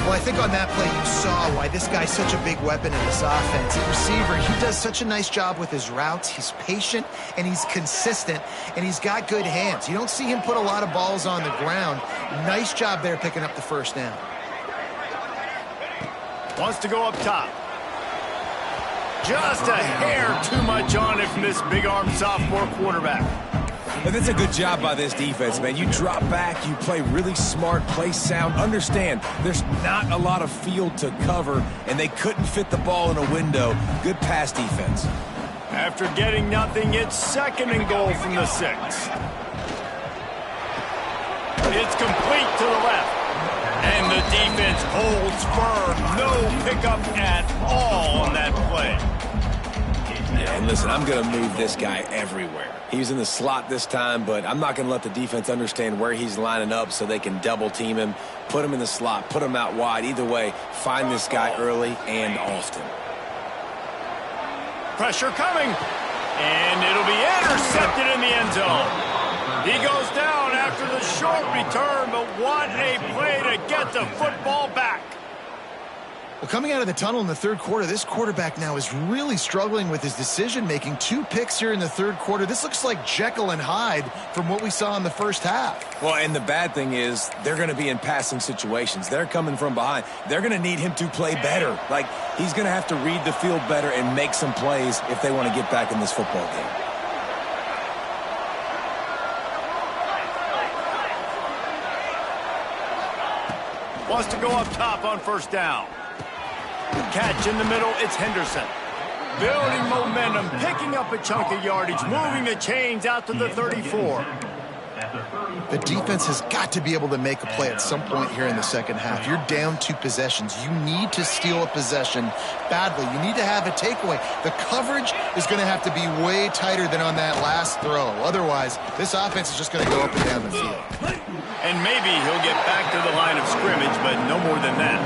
Well, I think on that play you saw why this guy's such a big weapon in this offense. The receiver, he does such a nice job with his routes. He's patient, and he's consistent, and he's got good hands. You don't see him put a lot of balls on the ground. Nice job there picking up the first down. Wants to go up top. Just a hair too much on it from this big-arm sophomore quarterback. And that's a good job by this defense, man. You drop back, you play really smart, play sound. Understand, there's not a lot of field to cover, and they couldn't fit the ball in a window. Good pass defense. After getting nothing, it's second and goal from the 6. It's complete to the left. And the defense holds firm. No pickup at all on that play. Yeah, and listen, I'm going to move this guy everywhere. He's in the slot this time, but I'm not going to let the defense understand where he's lining up so they can double team him, put him in the slot, put him out wide. Either way, find this guy early and often. Pressure coming. And it'll be intercepted in the end zone. He goes down after the short return, but what a play to get the football back. Well, coming out of the tunnel in the third quarter, this quarterback now is really struggling with his decision-making. 2 picks here in the third quarter. This looks like Jekyll and Hyde from what we saw in the first half. Well, and the bad thing is they're going to be in passing situations. They're coming from behind. They're going to need him to play better. Like, he's going to have to read the field better and make some plays if they want to get back in this football game. Wants to go up top on first down. Catch in the middle, it's Henderson. Building momentum, picking up a chunk of yardage, moving the chains out to the 34. The defense has got to be able to make a play at some point here in the second half. You're down 2 possessions. You need to steal a possession badly. You need to have a takeaway. The coverage is going to have to be way tighter than on that last throw. Otherwise, this offense is just going to go up and down the field. And maybe he'll get back to the line of scrimmage, but no more than that.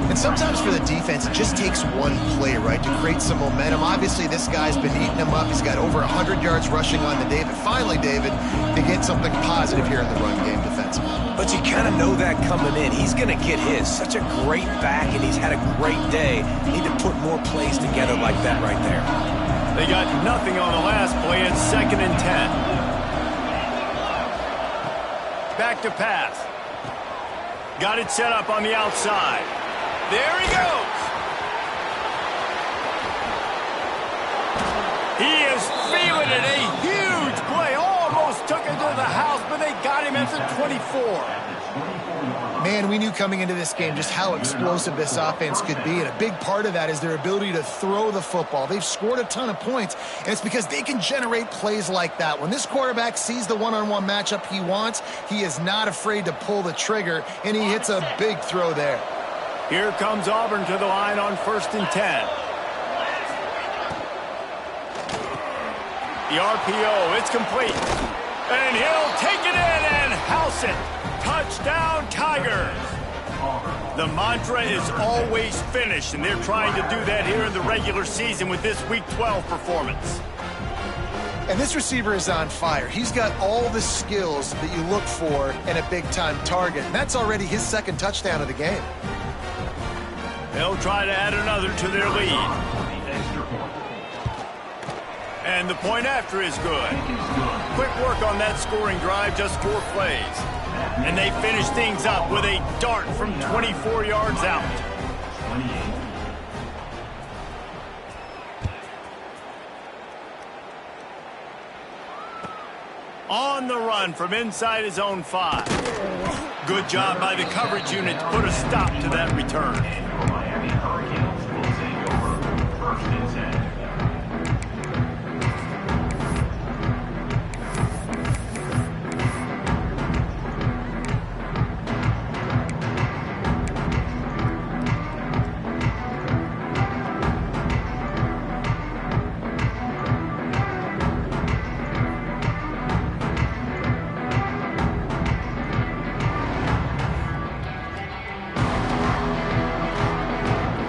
And sometimes for the defense, it just takes one play, right, to create some momentum. Obviously, this guy's been eating him up. He's got over 100 yards rushing on the day. But finally, David, to get something positive here in the run game defensively. But you kind of know that coming in. He's going to get his. Such a great back, and he's had a great day. Need to put more plays together like that right there. They got nothing on the last play. It's 2nd and 10. Back to pass. Got it set up on the outside. There he goes. He is feeling it. A huge play. Almost took it to the house, but they got him at the 24. Man, we knew coming into this game just how explosive this offense could be, and a big part of that is their ability to throw the football. They've scored a ton of points, and it's because they can generate plays like that. When this quarterback sees the one-on-one matchup he wants, he is not afraid to pull the trigger, and he hits a big throw there. Here comes Auburn to the line on 1st and 10. The RPO, it's complete. And he'll take it in and house it. Touchdown, Tigers. The mantra is always finish, and they're trying to do that here in the regular season with this Week 12 performance. And this receiver is on fire. He's got all the skills that you look for in a big-time target, and that's already his 2nd touchdown of the game. They'll try to add another to their lead. And the point after is good. Quick work on that scoring drive, just 4 plays. And they finish things up with a dart from 24 yards out. On the run from inside his own 5. Good job by the coverage unit to put a stop to that return.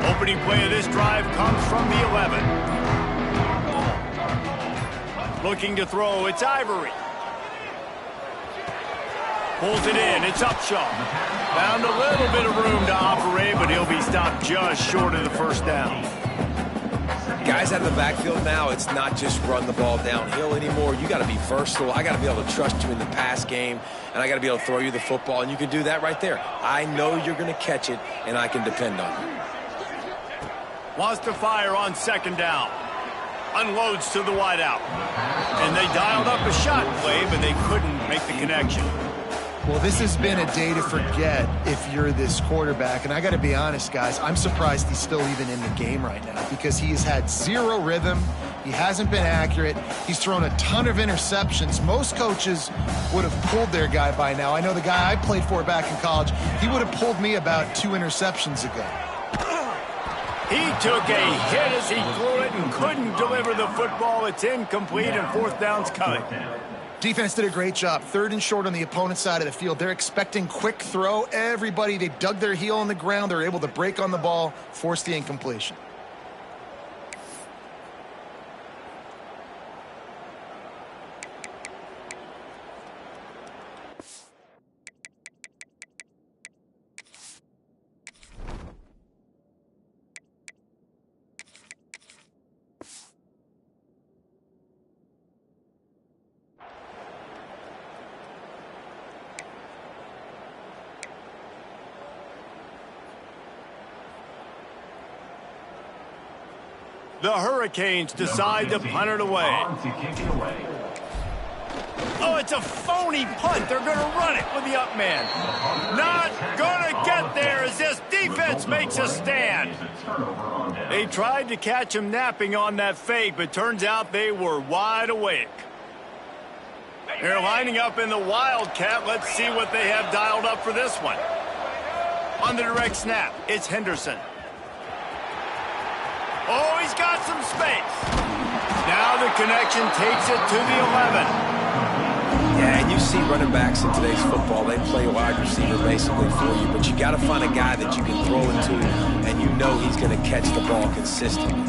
Opening play of this drive comes from the 11. Looking to throw, it's Ivory. Pulls it in, it's Upshaw. Found a little bit of room to operate, but he'll be stopped just short of the 1st down. Guys out of the backfield now, it's not just run the ball downhill anymore. You got to be versatile. I got to be able to trust you in the pass game, and I got to be able to throw you the football, and you can do that right there. I know you're going to catch it, and I can depend on you. Wants to fire on 2nd down. Unloads to the wideout. And they dialed up a shot play, but they couldn't make the connection. Well, this has been a day to forget if you're this quarterback. And I got to be honest, guys, I'm surprised he's still even in the game right now because he has had 0 rhythm. He hasn't been accurate. He's thrown a ton of interceptions. Most coaches would have pulled their guy by now. I know the guy I played for back in college, he would have pulled me about 2 interceptions ago. He took a hit as he threw it and couldn't deliver the football. It's incomplete and 4th down's coming. Defense did a great job. 3rd and short on the opponent's side of the field. They're expecting quick throw. Everybody, they dug their heel on the ground. They're able to break on the ball, force the incompletion. The Hurricanes decide to punt it away. Oh, it's a phony punt. They're going to run it with the up man. Not going to get there as this defense makes a stand. They tried to catch him napping on that fake, but turns out they were wide awake. They're lining up in the Wildcat. Let's see what they have dialed up for this one. On the direct snap, it's Henderson. Oh, he's got some space. Now the connection takes it to the 11. Yeah, and you see running backs in today's football, they play wide receiver basically for you, but you got to find a guy that you can throw it to, and you know he's going to catch the ball consistently.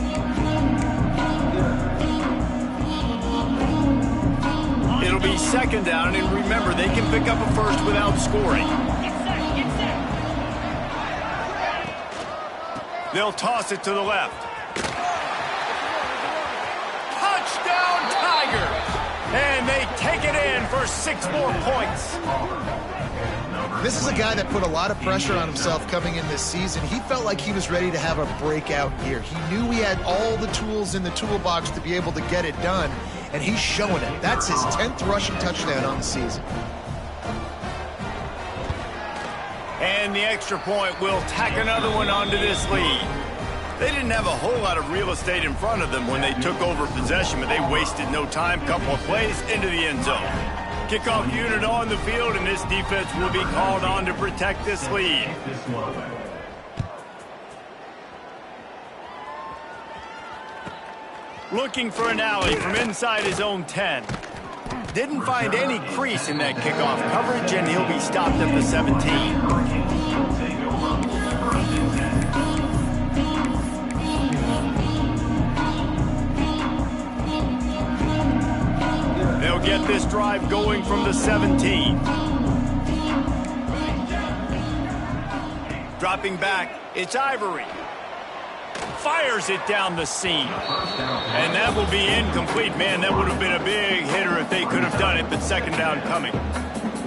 It'll be second down, and remember, they can pick up a first without scoring. They'll toss it to the left. Touchdown, Tigers! And they take it in for 6 more points. This is a guy that put a lot of pressure on himself coming in this season. He felt like he was ready to have a breakout year. He knew he had all the tools in the toolbox to be able to get it done, and he's showing it. That's his 10th rushing touchdown on the season. And the extra point will tack another one onto this lead. They didn't have a whole lot of real estate in front of them when they took over possession, but they wasted no time. Couple of plays into the end zone. Kickoff unit on the field, and this defense will be called on to protect this lead. Looking for an alley from inside his own 10. Didn't find any crease in that kickoff coverage, and he'll be stopped at the 17. They'll get this drive going from the 17. Dropping back, it's Ivory. Fires it down the seam. And that will be incomplete. Man, that would have been a big hitter if they could have done it, but second down coming.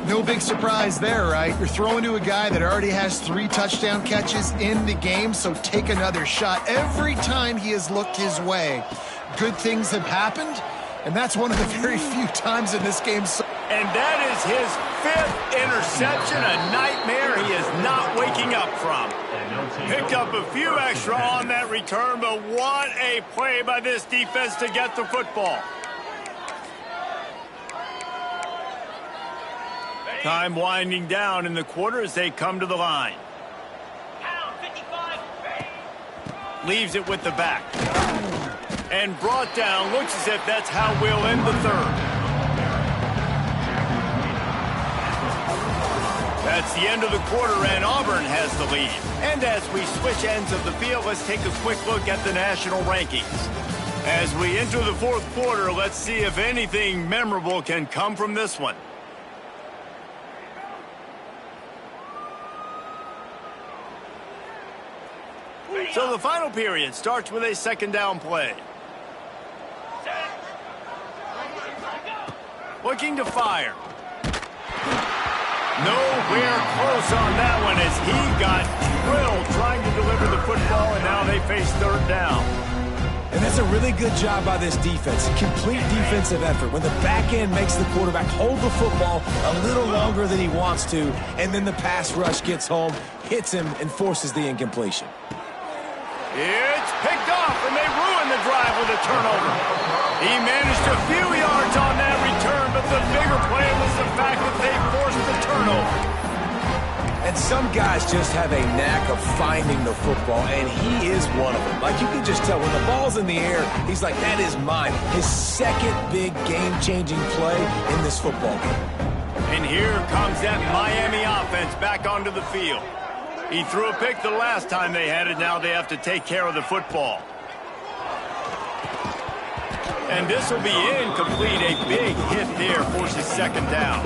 No big surprise there, right? You're throwing to a guy that already has 3 touchdown catches in the game, so take another shot. Every time he has looked his way, good things have happened. And that's one of the very few times in this game. And that is his 5th interception, a nightmare he is not waking up from. Picked up a few extra on that return, but what a play by this defense to get the football. Time winding down in the quarter as they come to the line. Leaves it with the back. And brought down. Looks as if that's how we'll end the third. That's the end of the quarter, and Auburn has the lead. And as we switch ends of the field, let's take a quick look at the national rankings. As we enter the 4th quarter, let's see if anything memorable can come from this one. So the final period starts with a second down play. Looking to fire. Nowhere close on that one as he got drilled trying to deliver the football, and now they face third down. And that's a really good job by this defense. Complete defensive effort. When the back end makes the quarterback hold the football a little longer than he wants to, and then the pass rush gets home, hits him, and forces the incompletion. It's picked off, and they ruin the drive with a turnover. He managed a few yards on that return, but the bigger play was the fact that they forced the turnover. And some guys just have a knack of finding the football, and he is one of them. Like, you can just tell when the ball's in the air, he's like, that is mine. His second big game-changing play in this football game. And here comes that Miami offense back onto the field. He threw a pick the last time they had it. Now they have to take care of the football. And this will be incomplete. A big hit there forces second down.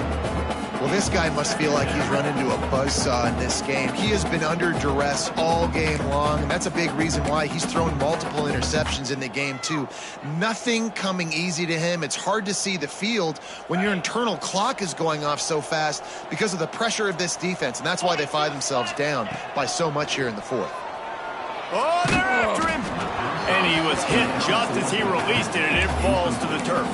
Well, this guy must feel like he's run into a buzzsaw in this game. He has been under duress all game long, and that's a big reason why he's thrown multiple interceptions in the game, too. Nothing coming easy to him. It's hard to see the field when your internal clock is going off so fast because of the pressure of this defense, and that's why they find themselves down by so much here in the 4th. Oh, they're after him! And he was hit just as he released it, and it falls to the turf.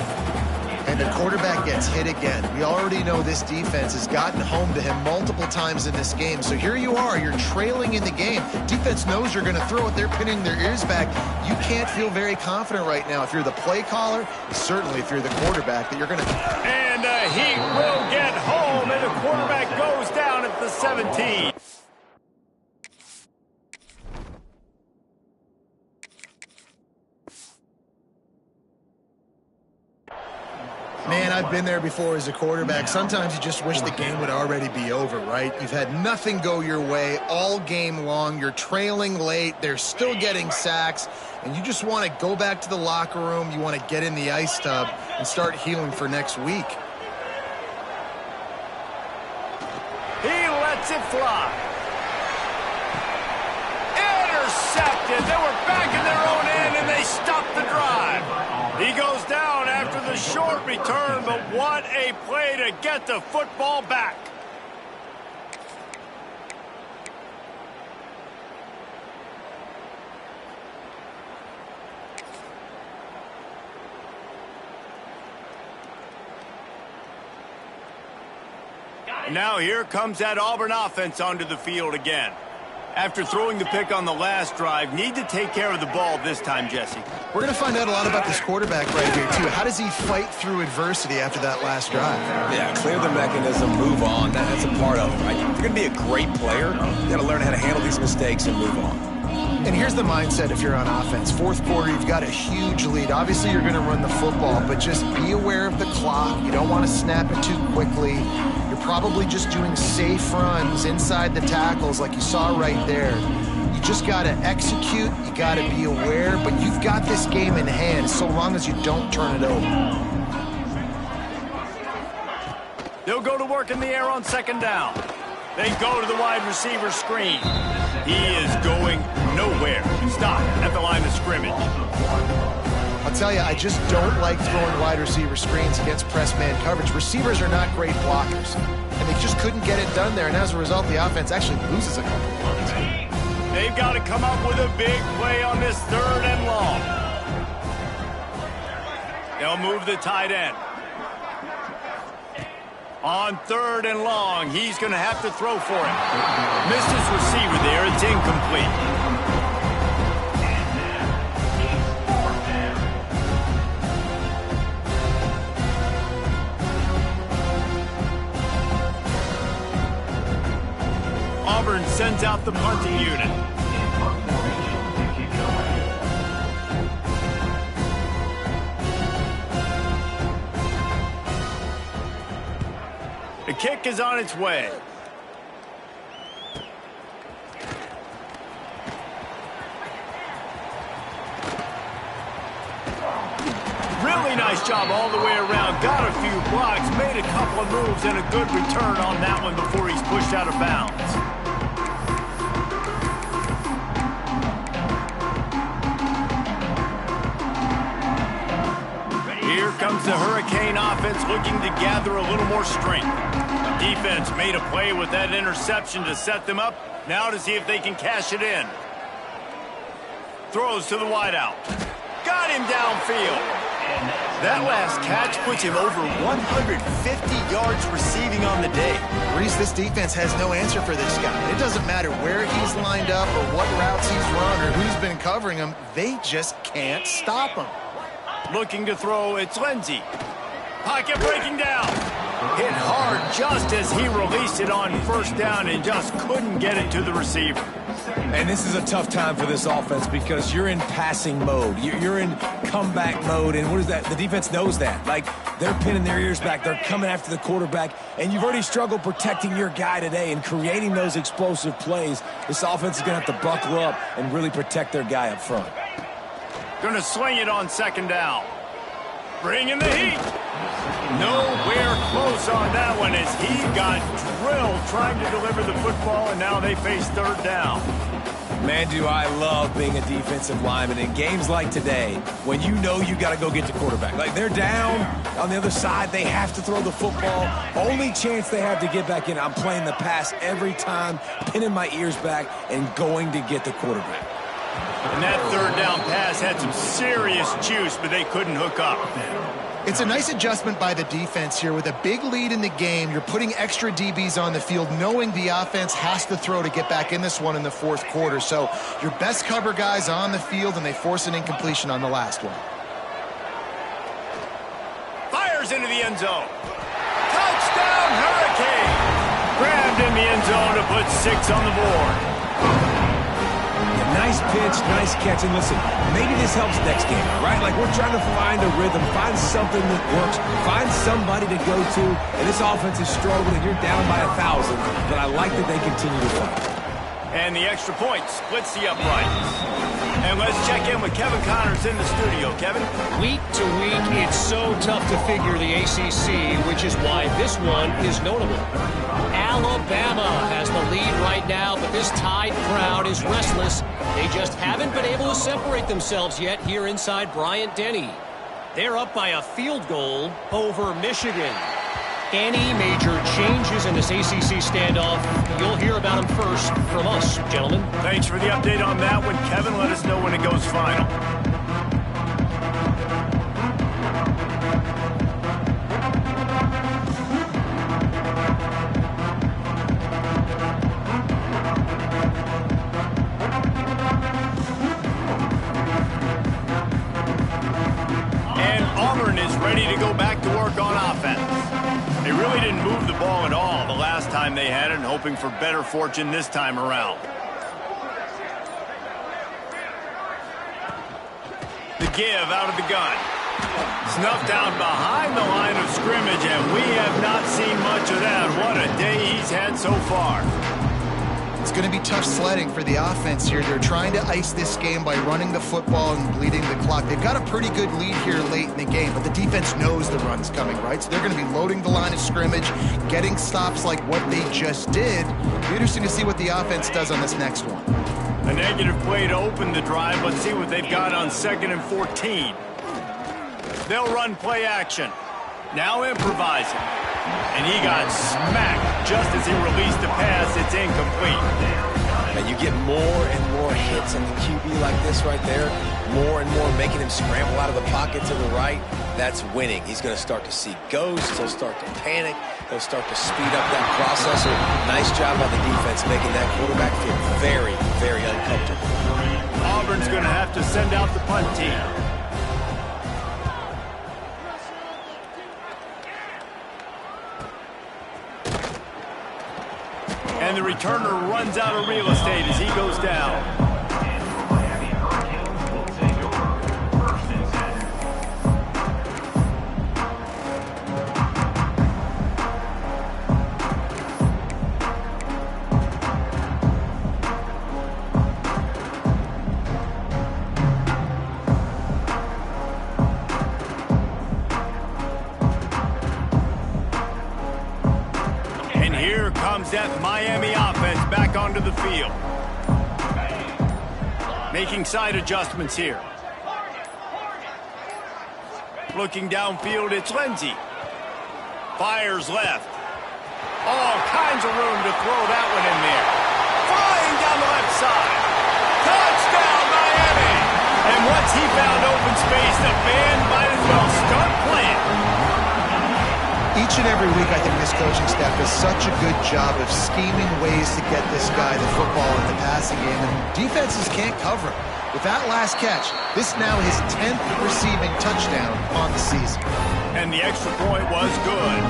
And and the quarterback gets hit again. We already know this defense has gotten home to him multiple times in this game. So here you are, you're trailing in the game. Defense knows you're going to throw it. They're pinning their ears back. You can't feel very confident right now if you're the play caller, certainly if you're the quarterback, that you're going to... And he will get home, and the quarterback goes down at the 17. Man, I've been there before as a quarterback. Sometimes you just wish the game would already be over, right? You've had nothing go your way all game long. You're trailing late. They're still getting sacks. And you just want to go back to the locker room. You want to get in the ice tub and start healing for next week. He lets it fly. Intercepted. They were back in their own end, and they stopped the drive. He goes down after the short return, but what a play to get the football back. Now here comes that Auburn offense onto the field again. After throwing the pick on the last drive, need to take care of the ball this time, Jesse. We're going to find out a lot about this quarterback right here, too. How does he fight through adversity after that last drive? Yeah, clear the mechanism, move on. That's a part of it, right? If you're going to be a great player, you got to learn how to handle these mistakes and move on. And here's the mindset if you're on offense. Fourth quarter, you've got a huge lead. Obviously, you're going to run the football, but just be aware of the clock. You don't want to snap it too quickly. You're probably just doing safe runs inside the tackles like you saw right there. You just got to execute. You got to be aware, but you've got this game in hand so long as you don't turn it over. They'll go to work in the air on second down. They go to the wide receiver screen. He is going nowhere. Stop at the line of scrimmage. I'll tell you, I just don't like throwing wide receiver screens against press man coverage. Receivers are not great blockers, and they just couldn't get it done there, and as a result, the offense actually loses a couple of points. They've got to come up with a big play on this 3rd and long. They'll move the tight end. On 3rd and long, he's going to have to throw for it. Missed his receiver there. It's incomplete. Auburn sends out the punting unit. The kick is on its way. Really nice job all the way around. Got a few blocks, made a couple of moves, and a good return on that one before he's pushed out of bounds. Here comes the Hurricane offense looking to gather a little more strength. Defense made a play with that interception to set them up. Now to see if they can cash it in. Throws to the wideout. Got him downfield. That last catch puts him over 150 yards receiving on the day. Reese, this defense has no answer for this guy. It doesn't matter where he's lined up or what routes he's run or who's been covering him. They just can't stop him. Looking to throw, it's Lindsey. Pocket breaking down. Hit hard just as he released it on 1st down and just couldn't get it to the receiver. And this is a tough time for this offense because you're in passing mode. You're in comeback mode, and what is that? The defense knows that. Like, they're pinning their ears back. They're coming after the quarterback, and you've already struggled protecting your guy today and creating those explosive plays. This offense is going to have to buckle up and really protect their guy up front. Going to sling it on 2nd down. Bring in the heat. Nowhere close on that one as he got drilled trying to deliver the football, and now they face 3rd down. Man, do I love being a defensive lineman in games like today when you know you got to go get the quarterback. Like, they're down on the other side. They have to throw the football. Only chance they have to get back in, I'm playing the pass every time, pinning my ears back and going to get the quarterback. And that 3rd down pass had some serious juice, but they couldn't hook up. It's a nice adjustment by the defense here. With a big lead in the game, you're putting extra DBs on the field, knowing the offense has to throw to get back in this one in the fourth quarter. So your best cover guys on the field, and they force an incompletion on the last one. Fires into the end zone. Touchdown, Hurricane! Grabbed in the end zone to put 6 on the board. Nice pitch, nice catch, and listen, maybe this helps next game, right? Like, we're trying to find a rhythm, find something that works, find somebody to go to, and this offense is struggling, and you're down by 1,000, but I like that they continue to fight. And the extra point splits the uprights. And let's check in with Kevin Connors in the studio. Kevin? Week to week, it's so tough to figure the ACC, which is why this one is notable. Alabama has the lead right now, but this Tide crowd is restless. They just haven't been able to separate themselves yet here inside Bryant-Denny. They're up by a field goal over Michigan. Any major changes in this ACC standoff, you'll hear about them first from us, gentlemen. Thanks for the update on that one, Kevin. Let us know when it goes final. And Auburn is ready to go back to work on offense. They really didn't move the ball at all the last time they had it, and hoping for better fortune this time around. The give out of the gun. Snuffed out behind the line of scrimmage, and we have not seen much of that. What a day he's had so far. It's going to be tough sledding for the offense here. They're trying to ice this game by running the football and bleeding the clock. They've got a pretty good lead here late in the game, but the defense knows the run's coming, right? So they're going to be loading the line of scrimmage, getting stops like what they just did. It'll be interesting to see what the offense does on this next one. A negative play to open the drive. Let's see what they've got on 2nd and 14. They'll run play action. Now improvising. And he got smacked just as he released the pass. It's incomplete. And you get more and more hits on the QB like this right there, more and more making him scramble out of the pocket to the right. That's winning. He's going to start to see ghosts. He'll start to panic. He'll start to speed up that process. So nice job by the defense making that quarterback feel very, very uncomfortable. Auburn's going to have to send out the punt team. And the returner runs out of real estate as he goes down. That Miami offense back onto the field. Making side adjustments here. Looking downfield, it's Lindsey. Fires left. All kinds of room to throw that one in there. Flying down the left side. Touchdown, Miami! And once he found open space, the band might as well start playing. Each and every week, I think this coaching staff does such a good job of scheming ways to get this guy the football in the passing game, and defenses can't cover him. With that last catch, this now his 10th receiving touchdown on the season. And the extra point was good.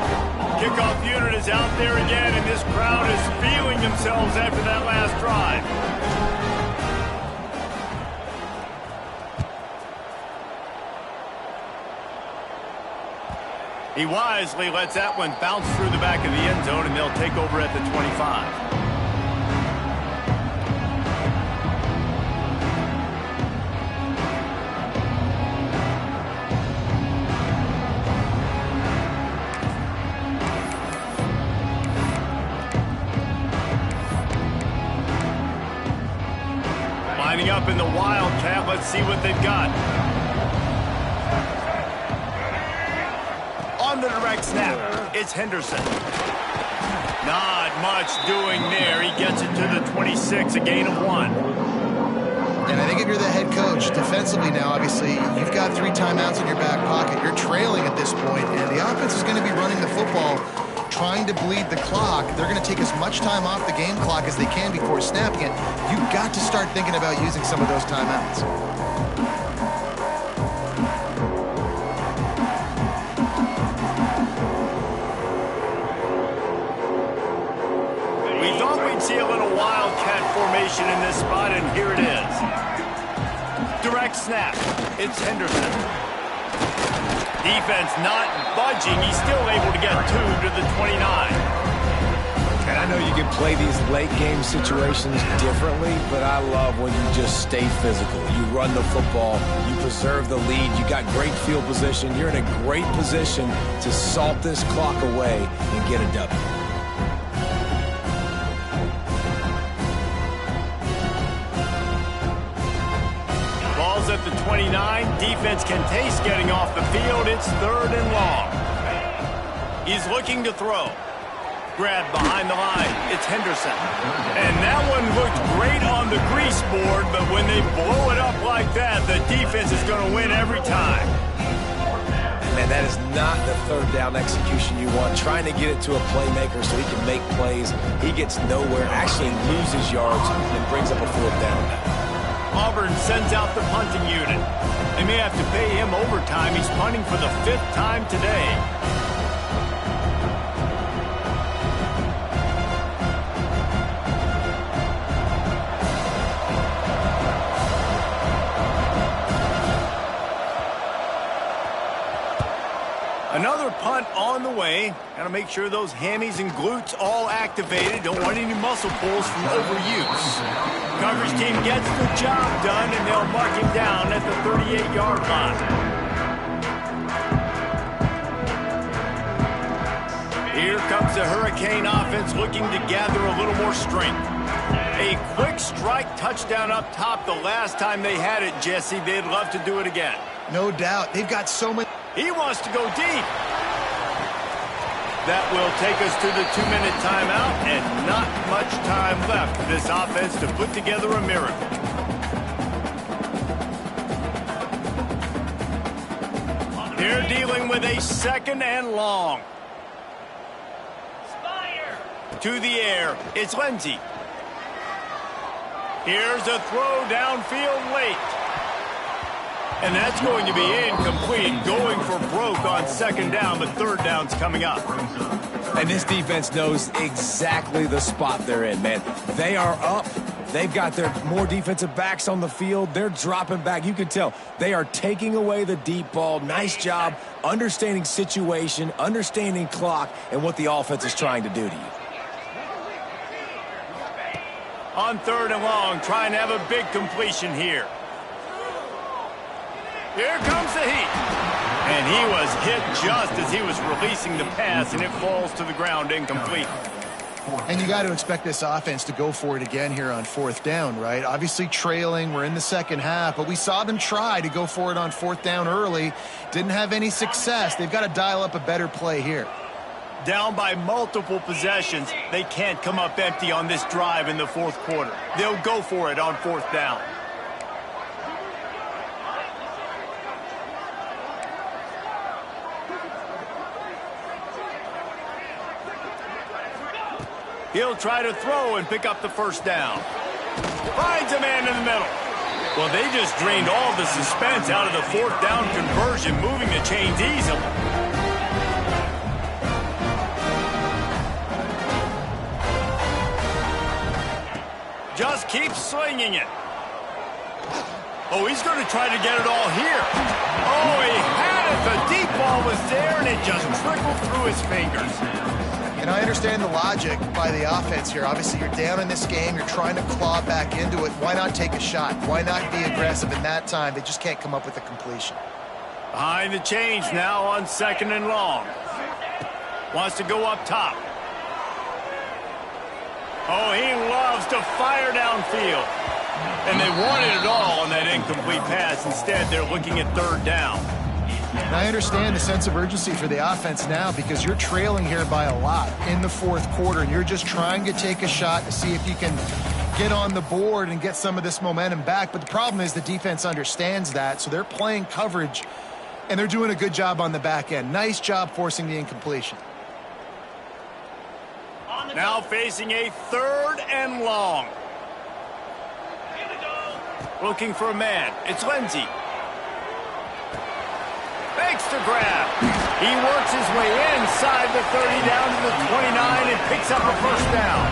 Kickoff unit is out there again, and this crowd is feeling themselves after that last drive. He wisely lets that one bounce through the back of the end zone, and they'll take over at the 25. Lining up in the Wildcat, let's see what they've got. On the direct snap, it's Henderson. Not much doing there. He gets it to the 26, a gain of 1. And I think if you're the head coach, defensively now, obviously, you've got 3 timeouts in your back pocket. You're trailing at this point, and the offense is going to be running the football, trying to bleed the clock. They're going to take as much time off the game clock as they can before snapping it. You've got to start thinking about using some of those timeouts. We thought we'd see a little wildcat formation in this spot, and here it is. Direct snap. It's Henderson. Defense not budging. He's still able to get 2 to the 29. And I know you can play these late game situations differently, but I love when you just stay physical. You run the football, you preserve the lead, you got great field position, you're in a great position to salt this clock away and get a W. Ball's at the 29. Defense can taste getting off the field. It's 3rd and long. He's looking to throw. Grab behind the line. It's Henderson. And that one looked great on the grease board, but when they blow it up like that, the defense is going to win every time. Man, that is not the 3rd down execution you want. Trying to get it to a playmaker so he can make plays. He gets nowhere, actually loses yards, and brings up a 4th down. Auburn sends out the punting unit. They may have to pay him overtime. He's punting for the 5th time today. Another punt on the way. Got to make sure those hammies and glutes all activated. Don't want any muscle pulls from overuse. Coverage team gets the job done, and they'll mark him down at the 38-yard line. Here comes the Hurricane offense looking to gather a little more strength. A quick strike touchdown up top the last time they had it, Jesse. They'd love to do it again. No doubt. They've got so many. He wants to go deep. That will take us to the 2-minute timeout, and not much time left for this offense to put together a miracle. They're dealing with a 2nd and long. To the air, it's Lindsey. Here's a throw downfield late. And that's going to be incomplete, going for broke on 2nd down, but 3rd down's coming up. And this defense knows exactly the spot they're in, man. They are up. They've got their more defensive backs on the field. They're dropping back. You can tell they are taking away the deep ball. Nice job understanding situation, understanding clock, and what the offense is trying to do to you. On 3rd and long, trying to have a big completion here. Here comes the heat. And he was hit just as he was releasing the pass, and it falls to the ground incomplete. And you got to expect this offense to go for it again here on 4th down, right? Obviously trailing, we're in the 2nd half, but we saw them try to go for it on 4th down early. Didn't have any success. They've got to dial up a better play here. Down by multiple possessions, they can't come up empty on this drive in the 4th quarter. They'll go for it on 4th down. He'll try to throw and pick up the 1st down. Finds a man in the middle. Well, they just drained all the suspense out of the 4th down conversion, moving the chains easily. Just keep slinging it. Oh, he's going to try to get it all here. Oh, he had it. The deep ball was there, and it just trickled through his fingers. And I understand the logic by the offense here. Obviously, you're down in this game. You're trying to claw back into it. Why not take a shot? Why not be aggressive in that time? They just can't come up with a completion. Behind the chains now on 2nd and long. Wants to go up top. Oh, he loves to fire downfield. And they wanted it all on that incomplete pass. Instead, they're looking at 3rd down. And I understand the sense of urgency for the offense now because you're trailing here by a lot in the 4th quarter, and you're just trying to take a shot to see if you can get on the board and get some of this momentum back. But the problem is the defense understands that, so they're playing coverage, and they're doing a good job on the back end. Nice job forcing the incompletion. Now facing a 3rd and long. Looking for a man. It's Lindsey. Fakes to grab. He works his way inside the 30 down to the 29 and picks up a first down.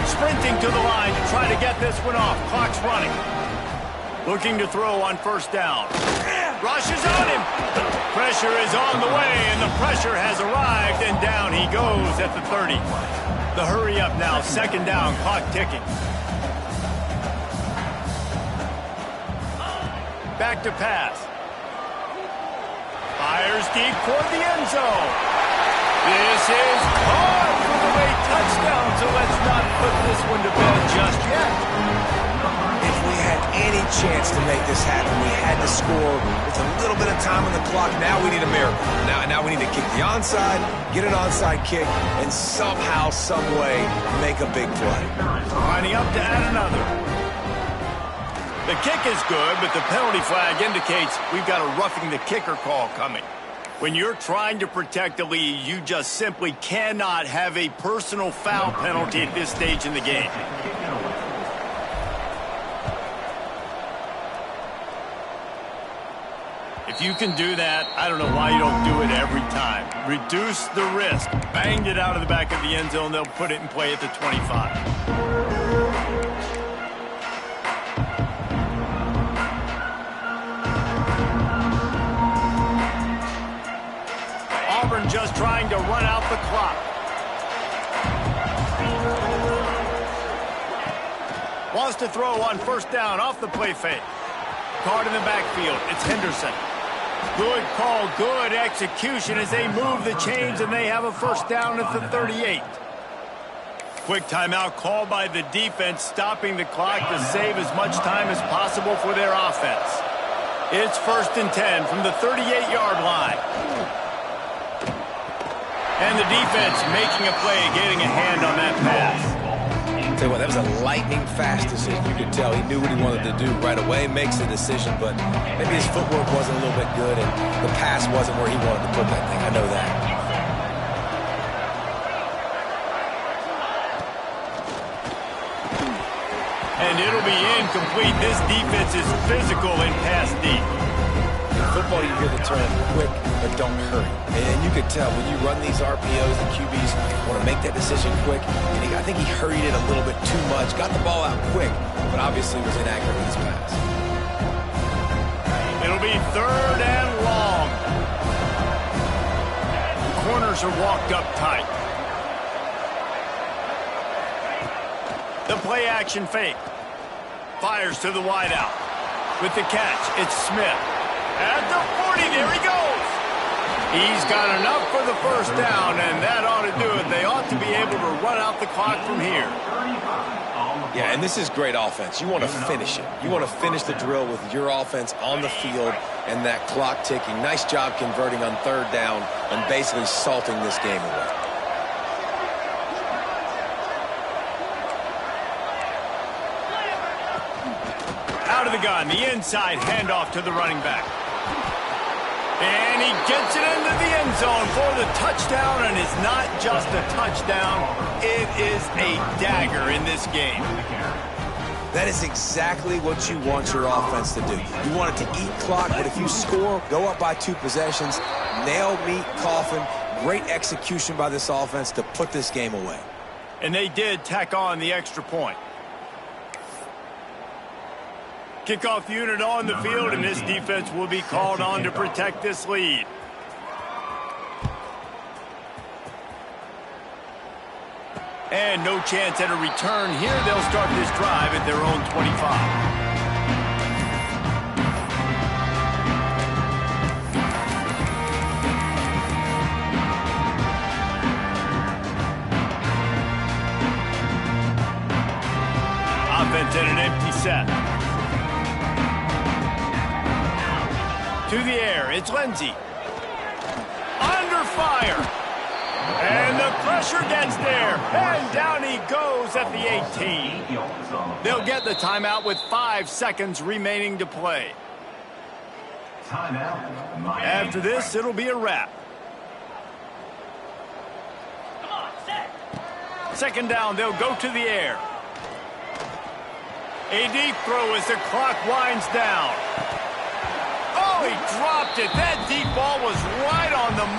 Sprinting to the line to try to get this one off. Clock's running. Looking to throw on first down. Rushes on him. Pressure is on the way, and the pressure has arrived, and down he goes at the 30. The hurry up now. 2nd down. Clock ticking. Back to pass. Fires deep toward the end zone. This is caught for the late touchdown, so let's not put this one to bed just yet. If we had any chance to make this happen, we had to score with a little bit of time on the clock. Now we need a miracle. Now we need to kick the onside, get an onside kick, and somehow, some way, make a big play. Lining up to add another. The kick is good, but the penalty flag indicates we've got a roughing the kicker call coming. When you're trying to protect the lead, you just simply cannot have a personal foul penalty at this stage in the game. If you can do that, I don't know why you don't do it every time. Reduce the risk. Banged it out of the back of the end zone. They'll put it in play at the 25. Auburn just trying to run out the clock. Wants to throw on first down off the play fake. Card in the backfield. It's Henderson. Good call, good execution as they move the chains, and they have a first down at the 38. Quick timeout called by the defense, stopping the clock to save as much time as possible for their offense. It's 1st and 10 from the 38-yard line. And the defense making a play, getting a hand on that pass. Tell you what, that was a lightning-fast decision. You could tell he knew what he wanted to do right away, makes the decision, but maybe his footwork wasn't a little bit good, and the pass wasn't where he wanted to put that thing. I know that. And it'll be incomplete. This defense is physical in pass deep. In football, you hear the term quick, but don't hurry. And you could tell when you run these RPOs, the QBs want to make that decision quick. And I think he hurried it a little bit too much, got the ball out quick, but obviously was inaccurate with his pass. It'll be 3rd and long. The corners are walked up tight. The play action fake. Fires to the wideout. With the catch, it's Smith. At the 40, there he goes. He's got enough for the first down, and that ought to do it. They ought to be able to run out the clock from here. Yeah, and this is great offense. You want to finish it. You want to finish the drill with your offense on the field and that clock ticking. Nice job converting on 3rd down and basically salting this game away. Out of the gun, the inside handoff to the running back. And he gets it into the end zone for the touchdown, and it's not just a touchdown, it is a dagger in this game. That is exactly what you want your offense to do. You want it to eat clock, but if you score, go up by 2 possessions, nail, meet, coffin, great execution by this offense to put this game away. And they did tack on the extra point. Kickoff unit on the field, and this defense will be called on to protect this lead. And no chance at a return here. They'll start this drive at their own 25. Offense in an empty set. To the air, it's Lindsey. Under fire. And the pressure gets there. And down he goes at the 18. They'll get the timeout with 5 seconds remaining to play. After this, it'll be a wrap. Second down, they'll go to the air. A deep throw as the clock winds down. Oh, he dropped it. That deep ball was right on the money.